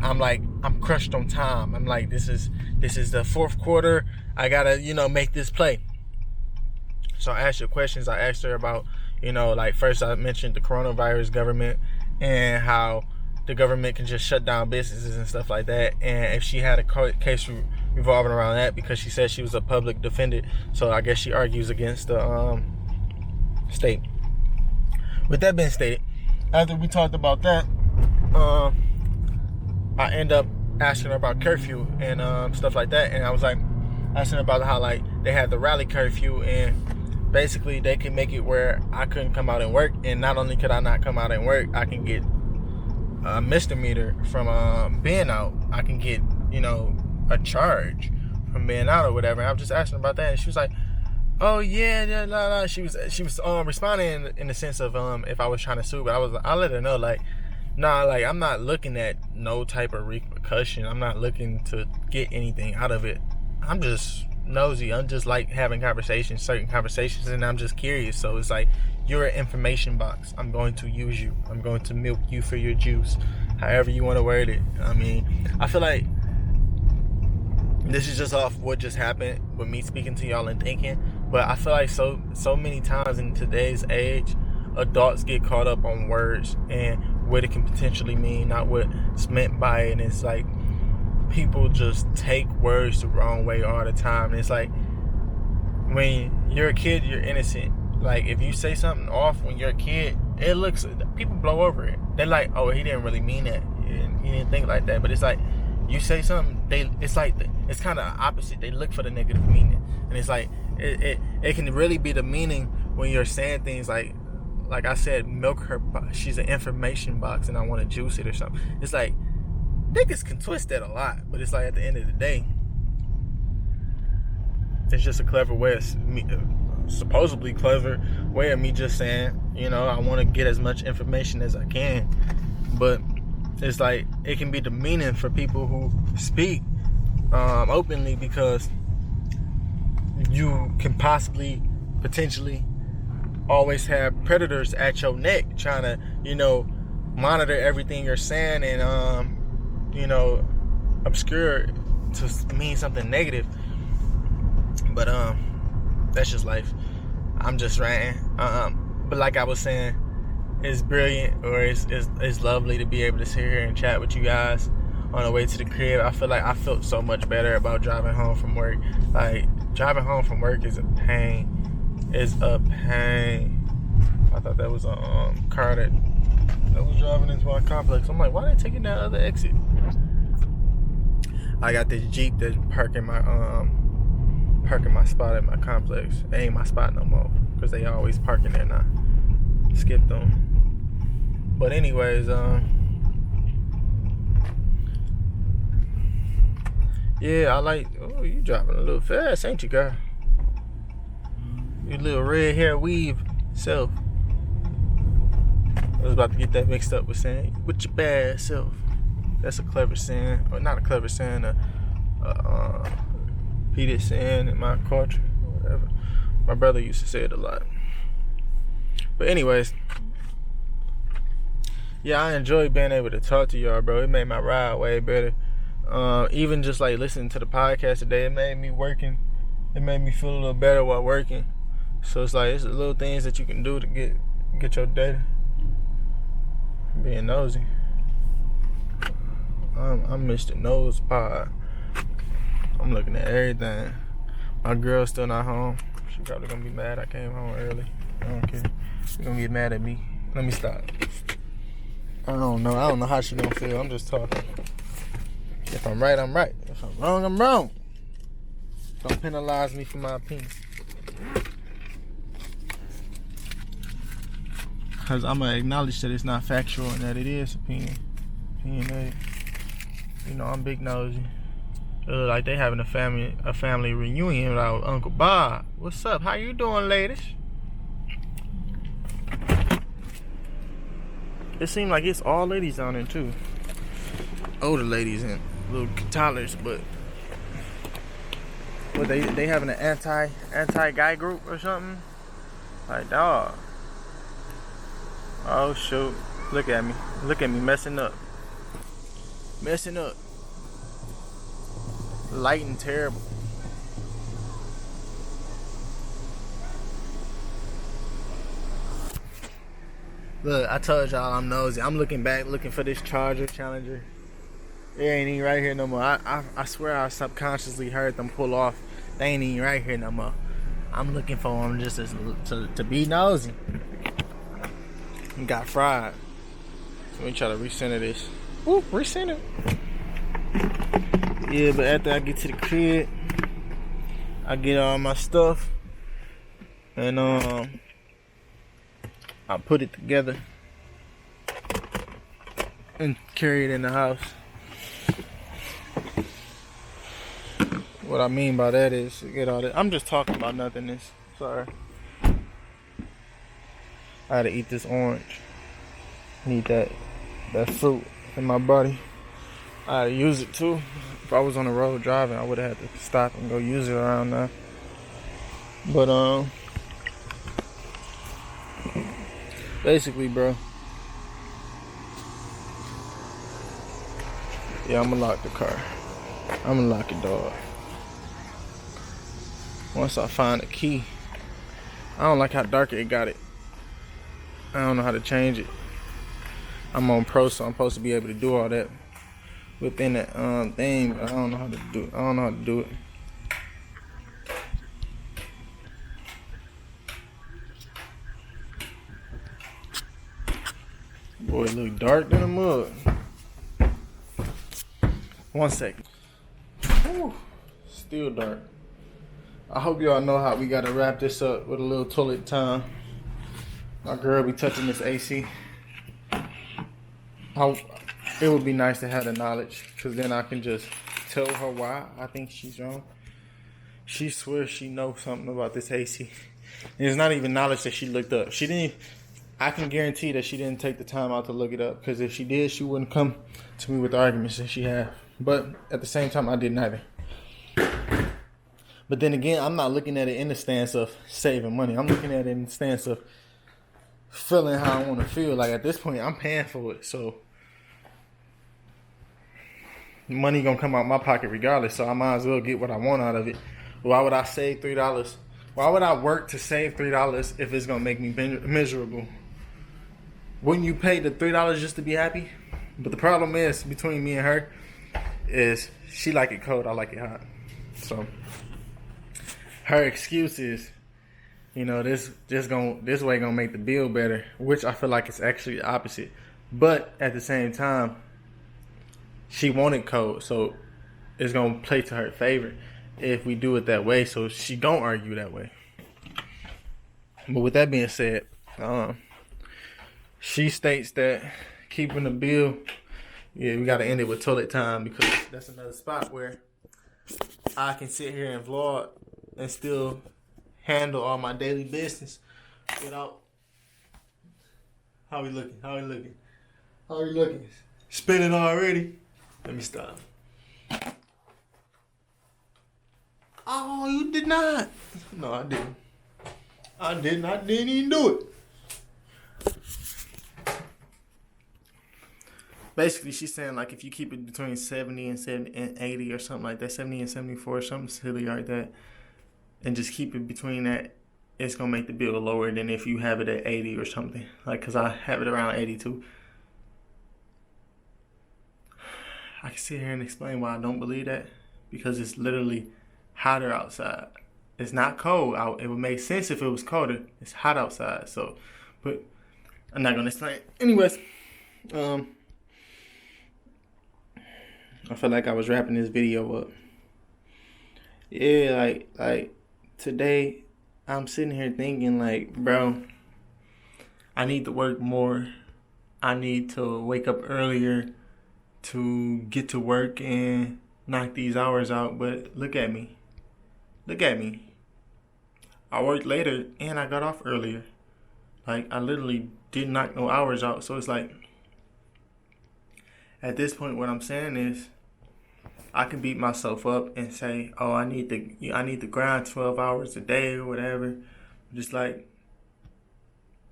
I'm crushed on time. I'm like, this is the fourth quarter. I gotta, make this play. So I asked her questions. I asked her about, like first I mentioned the coronavirus government and how the government can just shut down businesses and stuff like that. And if she had a case revolving around that because she said she was a public defender. So I guess she argues against the state. With that being stated, after we talked about that, I end up asking her about curfew and stuff like that. And I was like asking her about how like they had the rally curfew and basically they can make it where I couldn't come out and work. And not only could I not come out and work, I can get a misdemeanor from being out. I can get, a charge from being out or whatever. And I was just asking about that, and she was like, "Oh yeah, la la." She was responding in the sense of if I was trying to sue, but I let her know like, nah, like I'm not looking at no type of repercussion. I'm not looking to get anything out of it. I'm just nosy. I'm just like having certain conversations, and I'm just curious. So it's like, you're an information box. I'm going to use you. I'm going to milk you for your juice, however you want to word it. I mean, I feel like this is just off what just happened with me speaking to y'all and thinking, but I feel like so many times in today's age, adults get caught up on words and what it can potentially mean, not what's meant by it. And it's like people just take words the wrong way all the time. And it's like when you're a kid, you're innocent. Like if you say something off when you're a kid, people blow over it. They're like, oh, he didn't really mean that. He didn't think like that. But it's like you say something, it's kind of opposite. They look for the negative meaning, and it's like it can really be the meaning when you're saying things like I said, milk her. She's an information box, and I want to juice it or something. It's like niggas can twist that a lot, but it's like at the end of the day, it's just a clever way of me. Supposedly clever way of me just saying, I want to get as much information as I can. But it's like it can be demeaning for people who speak openly, because you can potentially always have predators at your neck trying to, monitor everything you're saying and, obscure to mean something negative. But that's just life. I'm just ranting. But like I was saying, it's brilliant, or it's lovely to be able to sit here and chat with you guys on the way to the crib. I feel like I felt so much better about driving home from work. Like driving home from work is a pain. It's a pain. I thought that was a car that was driving into our complex. I'm like, why are they taking that other exit? I got this Jeep that's parking my spot at my complex. It ain't my spot no more because they always parking there now. Skip them. But anyways, yeah, I like. Oh, you driving a little fast, ain't you, girl? Your little red hair weave self. I was about to get that mixed up with saying with your bad self. That's a clever saying, or not a clever saying. Repeated saying in my culture, or whatever. My brother used to say it a lot. But anyways, yeah, I enjoy being able to talk to y'all, bro. It made my ride way better. Even just like listening to the podcast today, it made me feel a little better while working. So it's like, it's the little things that you can do to get your data. Being nosy. I'm Mr. Nose Pod. I'm looking at everything. My girl's still not home. She probably gonna be mad I came home early. I don't care. She gonna get mad at me. Let me stop. I don't know how she gonna feel. I'm just talking. If I'm right, I'm right. If I'm wrong, I'm wrong. Don't penalize me for my opinion. Because I'm going to acknowledge that it's not factual and that it is opinion. Opinionated. You know, I'm big nosy. Like they having a family reunion without Uncle Bob. What's up? How you doing, ladies? It seems like it's all ladies on there too. Older ladies and little toddlers, but what they having an anti guy group or something? Like, dog. Oh shoot. Look at me messing up. Light and terrible. Look, I told y'all I'm nosy. I'm looking back, looking for this Charger Challenger. It ain't even right here no more. I swear I subconsciously heard them pull off. They ain't even right here no more. I'm looking for them just to be nosy. Got fried. So let me try to recenter this. Ooh, recenter. Yeah, but after I get to the crib, I get all my stuff and I put it together and carry it in the house. What I mean by that is get all that. I'm just talking about nothingness. Sorry. I had to eat this orange. Need that fruit in my body. I had to use it too. If I was on the road driving, I would have had to stop and go use it around now. But basically, bro. Yeah, I'm gonna lock the car. I'm gonna lock it, dog. Once I find a key. I don't like how dark it got it. I don't know how to change it. I'm on Pro, so I'm supposed to be able to do all that within that thing, but I don't know how to do it. I don't know how to do it. Boy, it look dark than a mug. 1 second. Whew. Still dark. I hope y'all know how we gotta wrap this up with a little toilet time. My girl be touching this AC. It would be nice to have the knowledge, because then I can just tell her why I think she's wrong. She swears she knows something about this AC. And it's not even knowledge that she looked up. I can guarantee that she didn't take the time out to look it up, because if she did, she wouldn't come to me with the arguments that she had. But at the same time, I didn't either. But then again, I'm not looking at it in the stance of saving money. I'm looking at it in the stance of feeling how I want to feel. Like, at this point, I'm paying for it, so money gonna come out my pocket regardless, so I might as well get what I want out of it. Why would I save $3? Why would I work to save $3 if it's gonna make me miserable? Wouldn't you pay the $3 just to be happy? But the problem is, between me and her, is she like it cold, I like it hot. So her excuse is, you know, this way gonna make the bill better, which I feel like it's actually the opposite. But at the same time, she wanted cold, so it's gonna play to her favor if we do it that way. So she don't argue that way. But with that being said, she states that keeping the bill, yeah, we gotta end it with toilet time, because that's another spot where I can sit here and vlog and still handle all my daily business without. How we looking? Spinning already? Let me stop. Oh, you did not. No, I didn't. I didn't even do it. Basically, she's saying, like, if you keep it between 70 and 80 or something like that, 70 and 74 or something silly like that, and just keep it between that, it's going to make the bill lower than if you have it at 80 or something. Like, because I have it around 82. I can sit here and explain why I don't believe that, because it's literally hotter outside. It's not cold out. It would make sense if it was colder. It's hot outside. So, but I'm not going to explain. Anyways, I feel like I was wrapping this video up. Yeah, like today, I'm sitting here thinking like, bro, I need to work more. I need to wake up earlier to get to work and knock these hours out. But look at me. Look at me. I worked later and I got off earlier. Like I literally did knock no hours out. So it's like at this point what I'm saying is I can beat myself up and say, "Oh, I need to grind 12 hours a day or whatever." Just like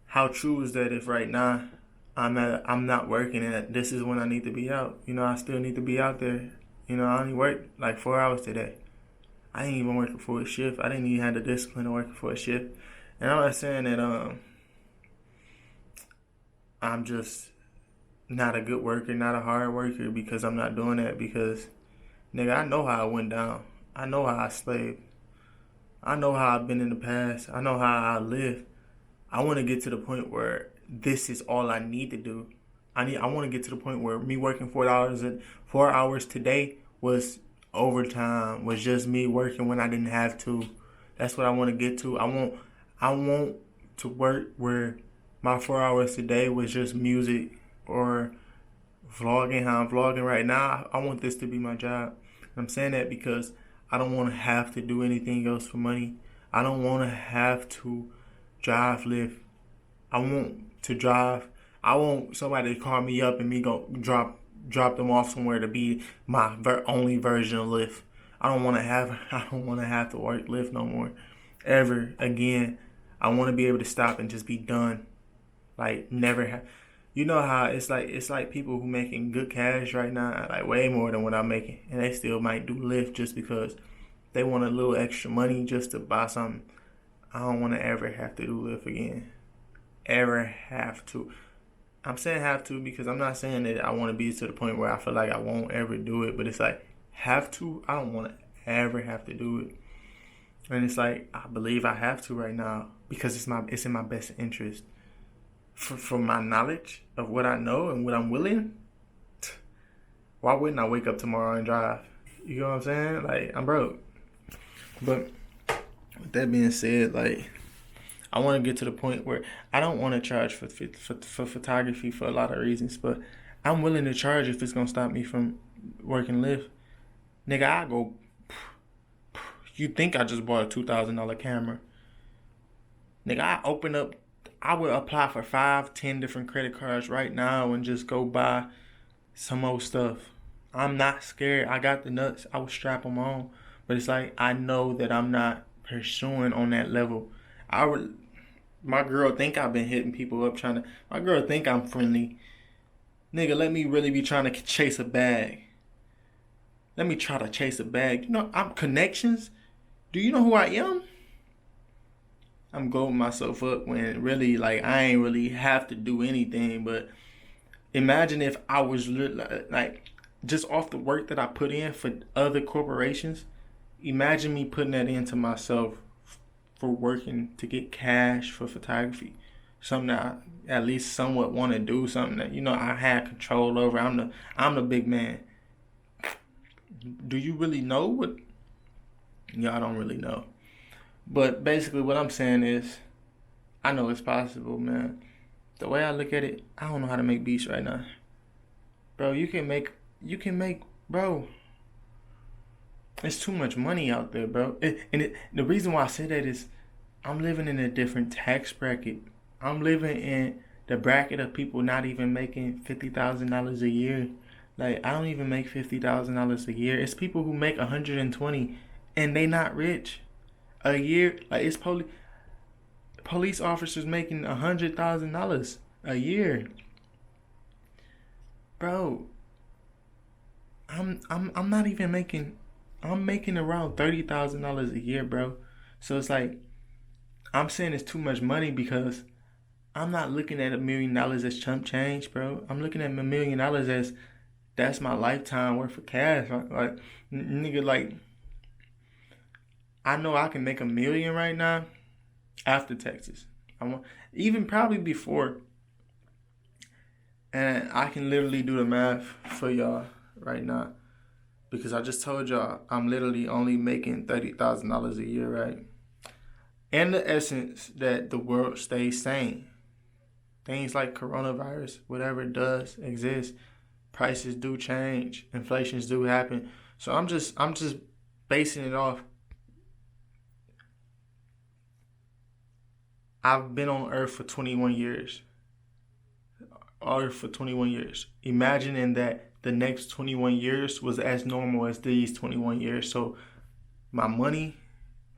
how true is that if right now I'm not working and this is when I need to be out. I still need to be out there. I only work like 4 hours today. I ain't even working for a shift. I didn't even have the discipline of working for a shift. And I'm not saying that I'm just not a good worker, not a hard worker because I'm not doing that because nigga, I know how I went down. I know how I slaved. I know how I've been in the past. I know how I live. I want to get to the point where this is all I need to do. I want to get to the point where me working 4 hours today was overtime. Was just me working when I didn't have to. That's what I want to get to. I want to work where my 4 hours today was just music or vlogging. How I'm vlogging right now. I want this to be my job. I'm saying that because I don't want to have to do anything else for money. I don't want to have to drive Lyft. I want to drive. I want somebody to call me up and me go drop them off somewhere to be my only version of Lyft. I don't want to have. I don't want to have to work Lyft no more, ever again. I want to be able to stop and just be done. Like never have. You know how it's like people who making good cash right now, like way more than what I'm making, and they still might do Lyft just because they want a little extra money just to buy something. I don't want to ever have to do Lyft again. Ever have to. I'm saying have to because I'm not saying that I want to be to the point where I feel like I won't ever do it, but it's like have to. I don't want to ever have to do it, and it's like I believe I have to right now because it's in my best interest. For my knowledge of what I know and what I'm willing, why wouldn't I wake up tomorrow and drive? You know what I'm saying? Like I'm broke, but with that being said, like I want to get to the point where I don't want to charge for photography for a lot of reasons, but I'm willing to charge if it's gonna stop me from working Lyft. Nigga, I go. You think I just bought a $2,000 camera? Nigga, I would apply for 5, 10 different credit cards right now and just go buy some old stuff. I'm not scared. I got the nuts. I would strap them on, but it's like I know that I'm not pursuing on that level. I would. My girl think I've been hitting people up trying to. My girl think I'm friendly. Nigga, let me really be trying to chase a bag. Let me try to chase a bag. I'm connections. Do you know who I am? I'm blowing myself up when really like I ain't really have to do anything. But imagine if I was like just off the work that I put in for other corporations. Imagine me putting that into myself for working to get cash for photography. Something that I at least somewhat want to do. Something that I had control over. I'm the big man. Do you really know what? Yeah, I don't really know. But basically, what I'm saying is, I know it's possible, man. The way I look at it, I don't know how to make beats right now, bro. Bro. It's too much money out there, bro. The reason why I say that is, I'm living in a different tax bracket. I'm living in the bracket of people not even making $50,000 a year. Like I don't even make $50,000 a year. It's people who make 120, and they not rich. A year, like it's police officers making $100,000 a year, bro. I'm not even making. I'm making around $30,000 a year, bro. So it's like I'm saying it's too much money because I'm not looking at $1,000,000 as chump change, bro. I'm looking at $1,000,000 as that's my lifetime worth of cash. Like nigga, like. I know I can make $1,000,000 right now after taxes. Even probably before, and I can literally do the math for y'all right now. because I just told y'all I'm literally only making $30,000 a year, right? In the essence that the world stays sane. Things like coronavirus, whatever does exist, prices do change, inflations do happen. So I'm just basing it off. I've been on Earth for 21 years. Earth for 21 years. Imagining that the next 21 years was as normal as these 21 years. So my money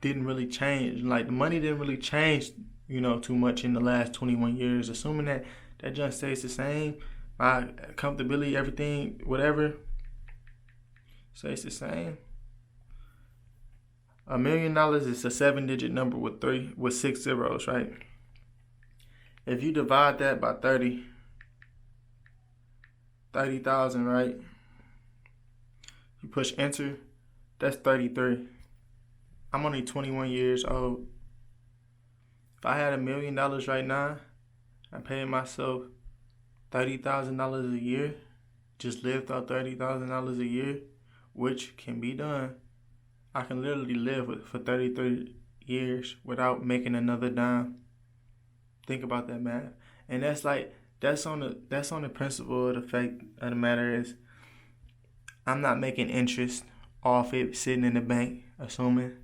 didn't really change. Like, the money didn't really change, too much in the last 21 years. Assuming that just stays the same, my comfortability, everything, whatever, stays the same. $1 million is a 7-digit number with 6 zeros, right? If you divide that by 30,000, right? You push enter, that's 33. I'm only 21 years old. If I had $1 million right now, I'm paying myself $30,000 a year, just lived off $30,000 a year, which can be done. I can literally live for 33 years without making another dime. Think about that, man. And that's on the principle of the fact of the matter is, I'm not making interest off it sitting in the bank, assuming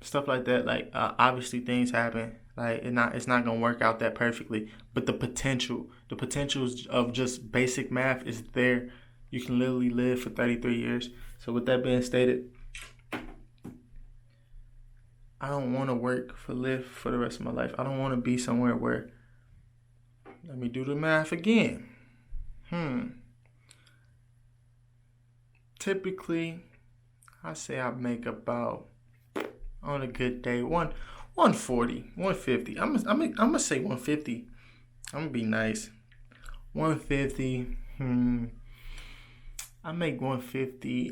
stuff like that. Like, obviously things happen. Like, it's not gonna work out that perfectly, but the potential of just basic math is there. You can literally live for 33 years. So with that being stated, I don't want to live for the rest of my life. I don't want to be somewhere where, let me do the math again. Typically, I say I make about, on a good day, 140, 150. I'm gonna say 150. I'm gonna be nice. 150. I make 150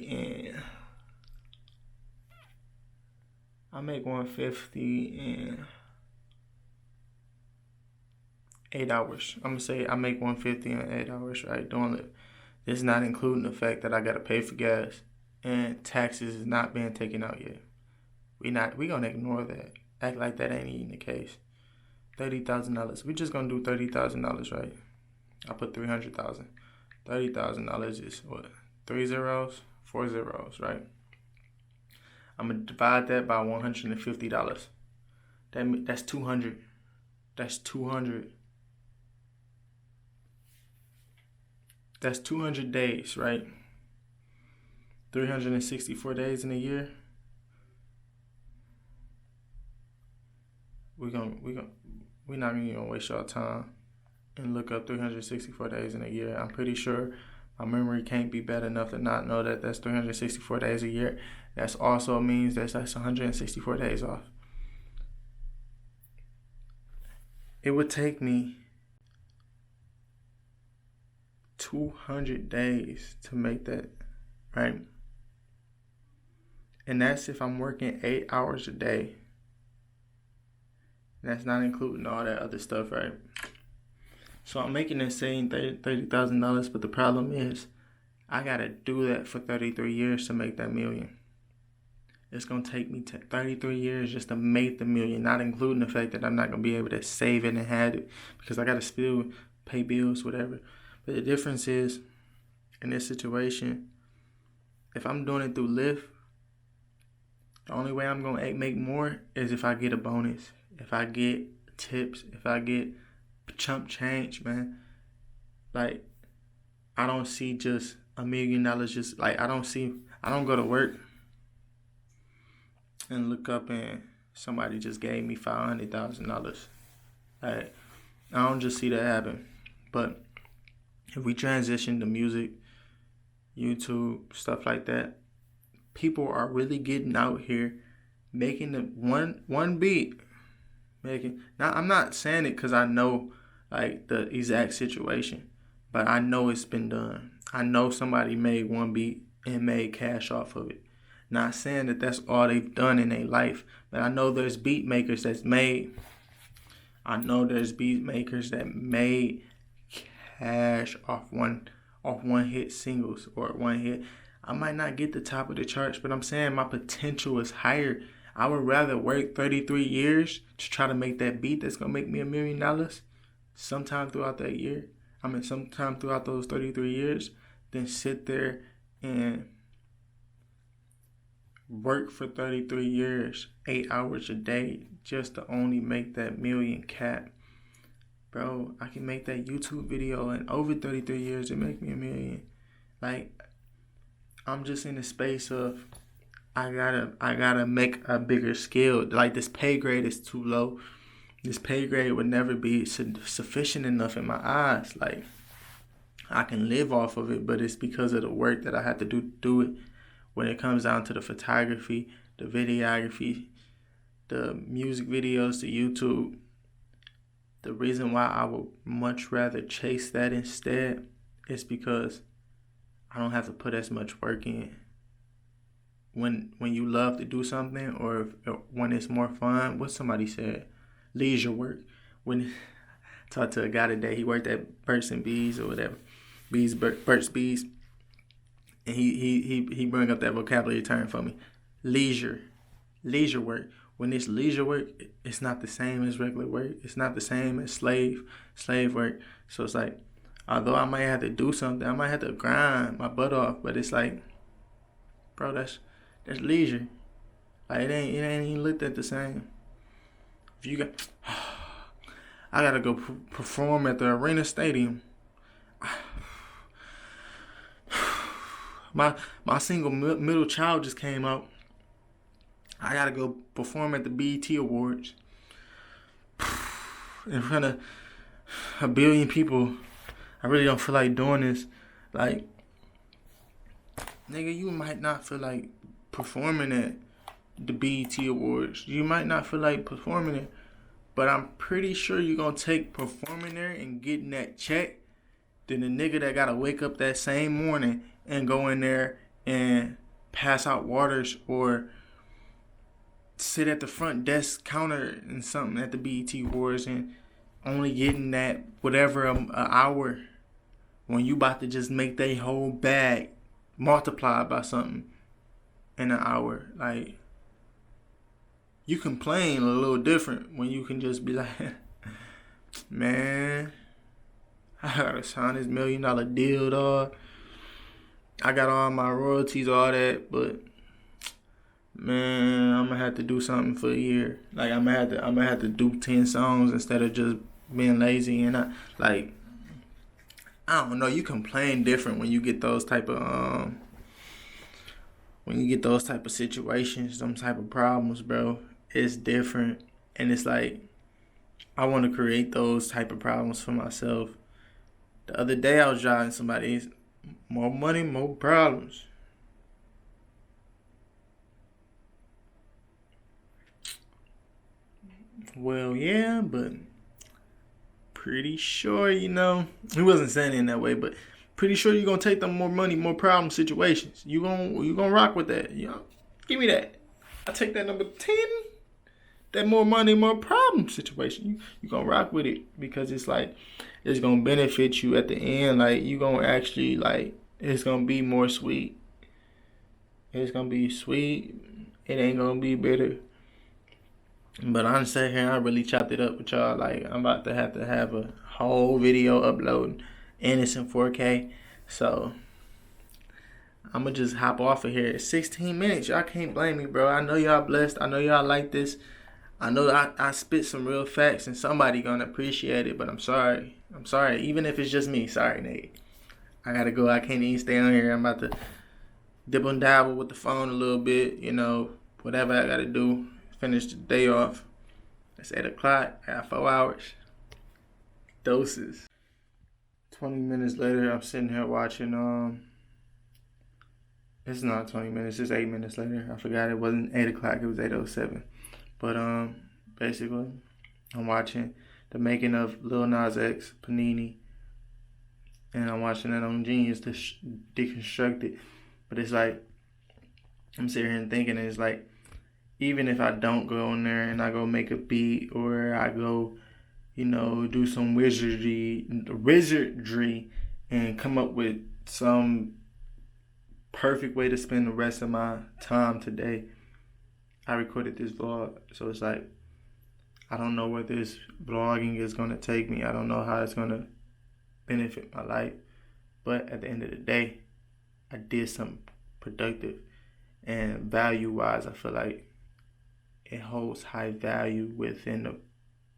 in 8 hours. I'm gonna say I make 150 in 8 hours, right? This is not including the fact that I gotta pay for gas and taxes is not being taken out yet. We gonna ignore that. Act like that ain't even the case. $30,000. We just gonna do $30,000, right? I put 300,000. $30,000 is what? 3 zeros, 4 zeros, right? I'm gonna divide that by $150. That's 200. That's 200. That's 200 days, right? 364 days in a year. We're not even gonna waste y'all time and look up 364 days in a year. I'm pretty sure my memory can't be bad enough to not know that that's 364 days a year. That also means that's 164 days off. It would take me 200 days to make that, right? And that's if I'm working 8 hours a day. And that's not including all that other stuff, right? So I'm making the same $30,000, but the problem is I gotta do that for 33 years to make that million. It's gonna take me 33 years just to make the million, not including the fact that I'm not gonna be able to save it and have it because I gotta still pay bills, whatever. But the difference is, in this situation, if I'm doing it through Lyft, the only way I'm gonna make more is if I get a bonus, if I get tips, if I get chump change, man. Like, I don't see just $1 million just like I don't go to work and look up and somebody just gave me $500,000. Like, I don't just see that happen. But if we transition to music, YouTube, stuff like that, people are really getting out here making the one beat. Now, I'm not saying it because I know like the exact situation, but I know it's been done. I know somebody made one beat and made cash off of it. Not saying that that's all they've done in their life, but I know there's beat makers that made cash off one hit singles or one hit. I might not get the top of the charts, but I'm saying my potential is higher. I would rather work 33 years to try to make that beat that's gonna make me $1 million sometime throughout that year. Sometime throughout those 33 years, than sit there and work for 33 years, 8 hours a day, just to only make that million cap. Bro, I can make that YouTube video in over 33 years and make me $1 million. Like, I'm just in the space of I gotta make a bigger scale. Like, this pay grade is too low. This pay grade would never be sufficient enough in my eyes. Like, I can live off of it, but it's because of the work that I have to do it. When it comes down to the photography, the videography, the music videos, the YouTube, the reason why I would much rather chase that instead is because I don't have to put as much work in. When you love to do something, or when it's more fun, what somebody said, leisure work. When I talked to a guy today, he worked at Burt's Bees or whatever, Burt's Bees, and he bring up that vocabulary term for me, leisure work. When it's leisure work, it's not the same as regular work. It's not the same as slave work. So it's like, although I might have to do something, I might have to grind my butt off, but it's like, bro, that's leisure. Like, it ain't even looked at the same. If you got, I gotta go perform at the Arena Stadium. My single Middle Child just came out. I gotta go perform at the BET Awards in front of 1 billion people. I really don't feel like doing this. Like, nigga, you might not feel like performing at the BET Awards. You might not feel like performing it, but I'm pretty sure you're gonna take performing there and getting that check than the nigga that gotta wake up that same morning and go in there and pass out waters or sit at the front desk counter and something at the BET Awards and only getting that whatever an hour, when you about to just make they whole bag multiplied by something in an hour. Like, you complain a little different when you can just be like, man, I gotta sign this $1 million deal, dog. I got all my royalties, all that, but man, I'm gonna have to do something for a year. Like, I'm gonna have to do 10 songs instead of just being lazy. And I don't know. You complain different when you get those type of situations, some type of problems, bro. It's different, and it's like I want to create those type of problems for myself. The other day I was driving somebody's more money, more problems. Well, yeah, but pretty sure, he wasn't saying it in that way, but pretty sure you're gonna take them more money, more problem situations. You gonna rock with that. Give me that. I take that number 10, that more money, more problem situation. You gonna rock with it because it's like, it's gonna benefit you at the end. Like, you gonna actually, like, it's gonna be more sweet. It's gonna be sweet. It ain't gonna be bitter. But I'm sitting here, I really chopped it up with y'all. Like, I'm about to have a whole video uploading, and it's in 4K. So I'm gonna just hop off of here. It's 16 minutes. Y'all can't blame me, bro. I know y'all blessed. I know y'all like this. I know I spit some real facts, and somebody gonna appreciate it. But I'm sorry. Even if it's just me. Sorry, Nate. I gotta go. I can't even stay on here. I'm about to dip and dabble with the phone a little bit. Whatever I gotta do. Finish the day off. It's 8 o'clock. I got 4 hours. Doses. 20 minutes later, I'm sitting here watching. It's not 20 minutes. It's 8 minutes later. I forgot it wasn't 8 o'clock. It was 8:07. But basically, I'm watching the making of Lil Nas X, Panini, and I'm watching it on Genius to deconstruct it. But it's like, I'm sitting here and thinking, and it's like, even if I don't go in there and I go make a beat, or I go, do some wizardry and come up with some perfect way to spend the rest of my time today. I recorded this vlog, so it's like, I don't know where this vlogging is going to take me. I don't know how it's going to benefit my life. But at the end of the day, I did something productive. And value-wise, I feel like it holds high value within the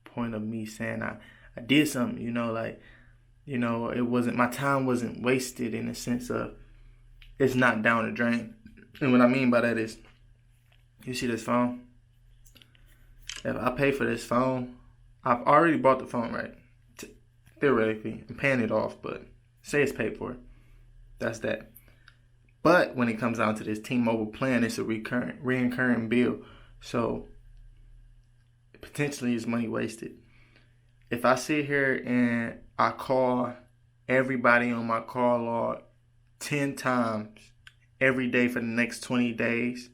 point of me saying I did something, it wasn't, my time wasn't wasted in the sense of it's not down the drain. And what I mean by that is, you see this phone? If I pay for this phone, I've already bought the phone, right? Theoretically, I'm paying it off, but say it's paid for. That's that. But when it comes down to this T-Mobile plan, it's a reoccurring bill. So potentially it's money wasted. If I sit here and I call everybody on my call log 10 times every day for the next 20 days,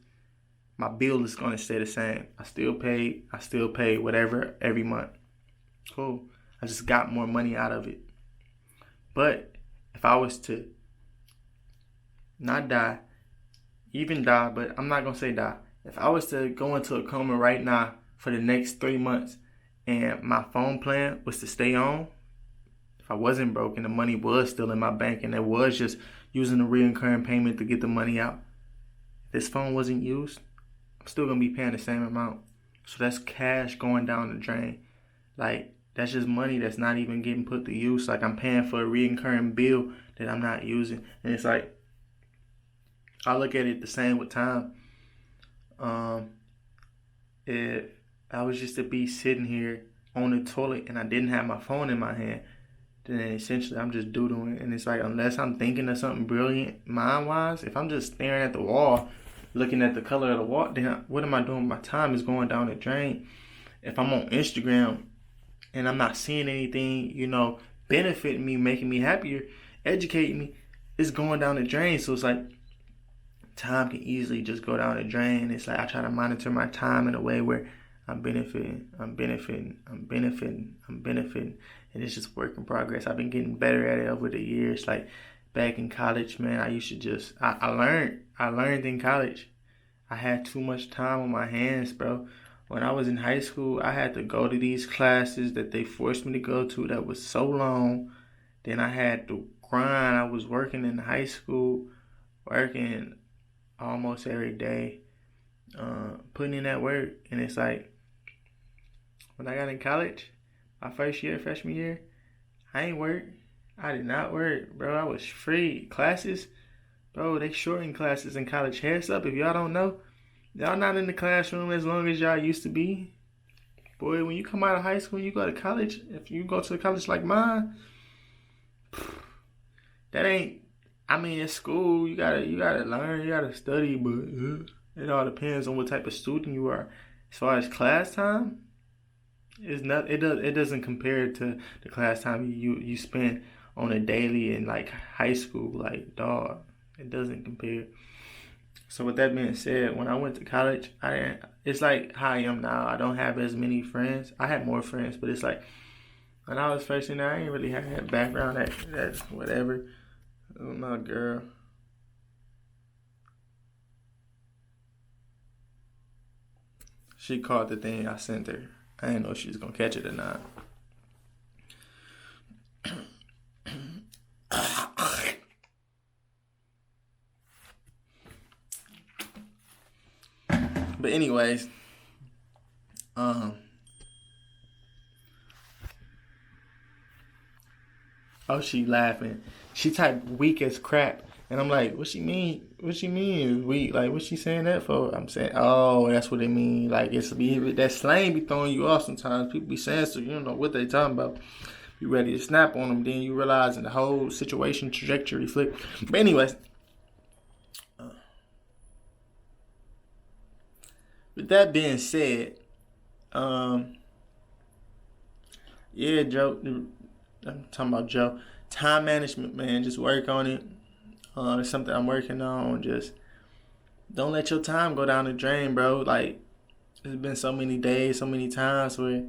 my bill is going to stay the same. I still pay whatever every month. Cool. I just got more money out of it. But if I was to not die, even die, but I'm not going to say die. If I was to go into a coma right now for the next 3 months and my phone plan was to stay on, if I wasn't broke and the money was still in my bank and it was just using a recurring payment to get the money out, if this phone wasn't used, I'm still going to be paying the same amount. So that's cash going down the drain. Like, that's just money that's not even getting put to use. Like, I'm paying for a recurring bill that I'm not using. And it's like, I look at it the same with time. If I was just to be sitting here on the toilet and I didn't have my phone in my hand, then essentially I'm just doodling. And it's like, unless I'm thinking of something brilliant mind-wise, if I'm just staring at the wall, looking at the color of the wall, then what am I doing? My time is going down the drain. If I'm on Instagram and I'm not seeing anything, benefiting me, making me happier, educating me, it's going down the drain. So it's like, time can easily just go down the drain. It's like I try to monitor my time in a way where I'm benefiting, and it's just work in progress. I've been getting better at it over the years. Like back in college, man, I used to just, I learned in college. I had too much time on my hands, bro. When I was in high school, I had to go to these classes that they forced me to go to that was so long. Then I had to grind. I was working in high school, working almost every day, putting in that work. And it's like, when I got in college, my first year, freshman year, I ain't work. I did not work, bro. I was free. Classes, bro, they shorten classes in college. Heads up, if y'all don't know, y'all not in the classroom as long as y'all used to be. Boy, when you come out of high school, you go to college. If you go to a college like mine, that ain't, it's school. You gotta learn, you gotta study, but it all depends on what type of student you are. As far as class time, it doesn't compare to the class time you spend on a daily in like high school. Like, dog, it doesn't compare. So with that being said, when I went to college, it's like how I am now. I don't have as many friends. I had more friends, but it's like when I was first in there, I ain't really had that background, that whatever. Oh, my girl. She caught the thing I sent her. I didn't know if she was gonna catch it or not. But anyways, oh, she laughing. She typed weak as crap. And I'm like, what she mean? What she mean is weak? Like, what she saying that for? I'm saying, oh, that's what it mean. Like, that slang be throwing you off sometimes. People be saying so you don't know what they talking about. Be ready to snap on them. Then you realize the whole situation trajectory flip. But anyways, with that being said, yeah, Joe. I'm talking about Joe. Time management, man. Just work on it. It's something I'm working on. Just don't let your time go down the drain, bro. Like, there's been so many days, so many times where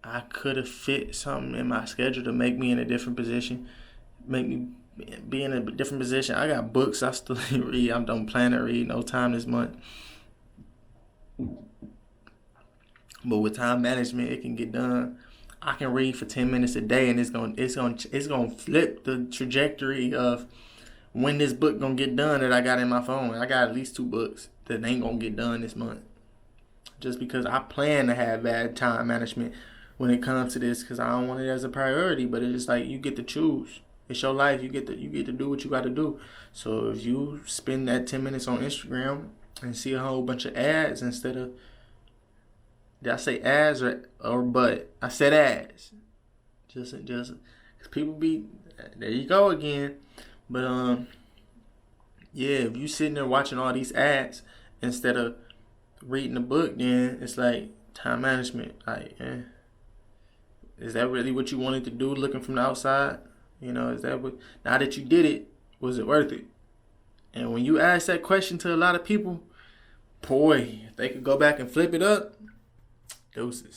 I could have fit something in my schedule to make me in a different position, make me be in a different position. I got books I still read. I don't plan to read no time this month. But with time management, it can get done. I can read for 10 minutes a day, and it's gonna flip the trajectory of when this book gonna get done that I got in my phone. I got at least 2 books that ain't gonna get done this month, just because I plan to have bad time management when it comes to this, because I don't want it as a priority. But it's just like, you get to choose. It's your life. You get to do what you got to do. So if you spend that 10 minutes on Instagram and see a whole bunch of ads instead of, did I say ads or but? I said ads. Just because people be, there you go again. But yeah, if you sitting there watching all these ads instead of reading the book, then it's like time management. Like, is that really what you wanted to do? Looking from the outside, is that what? Now that you did it, was it worth it? And when you ask that question to a lot of people, boy, if they could go back and flip it up, doses.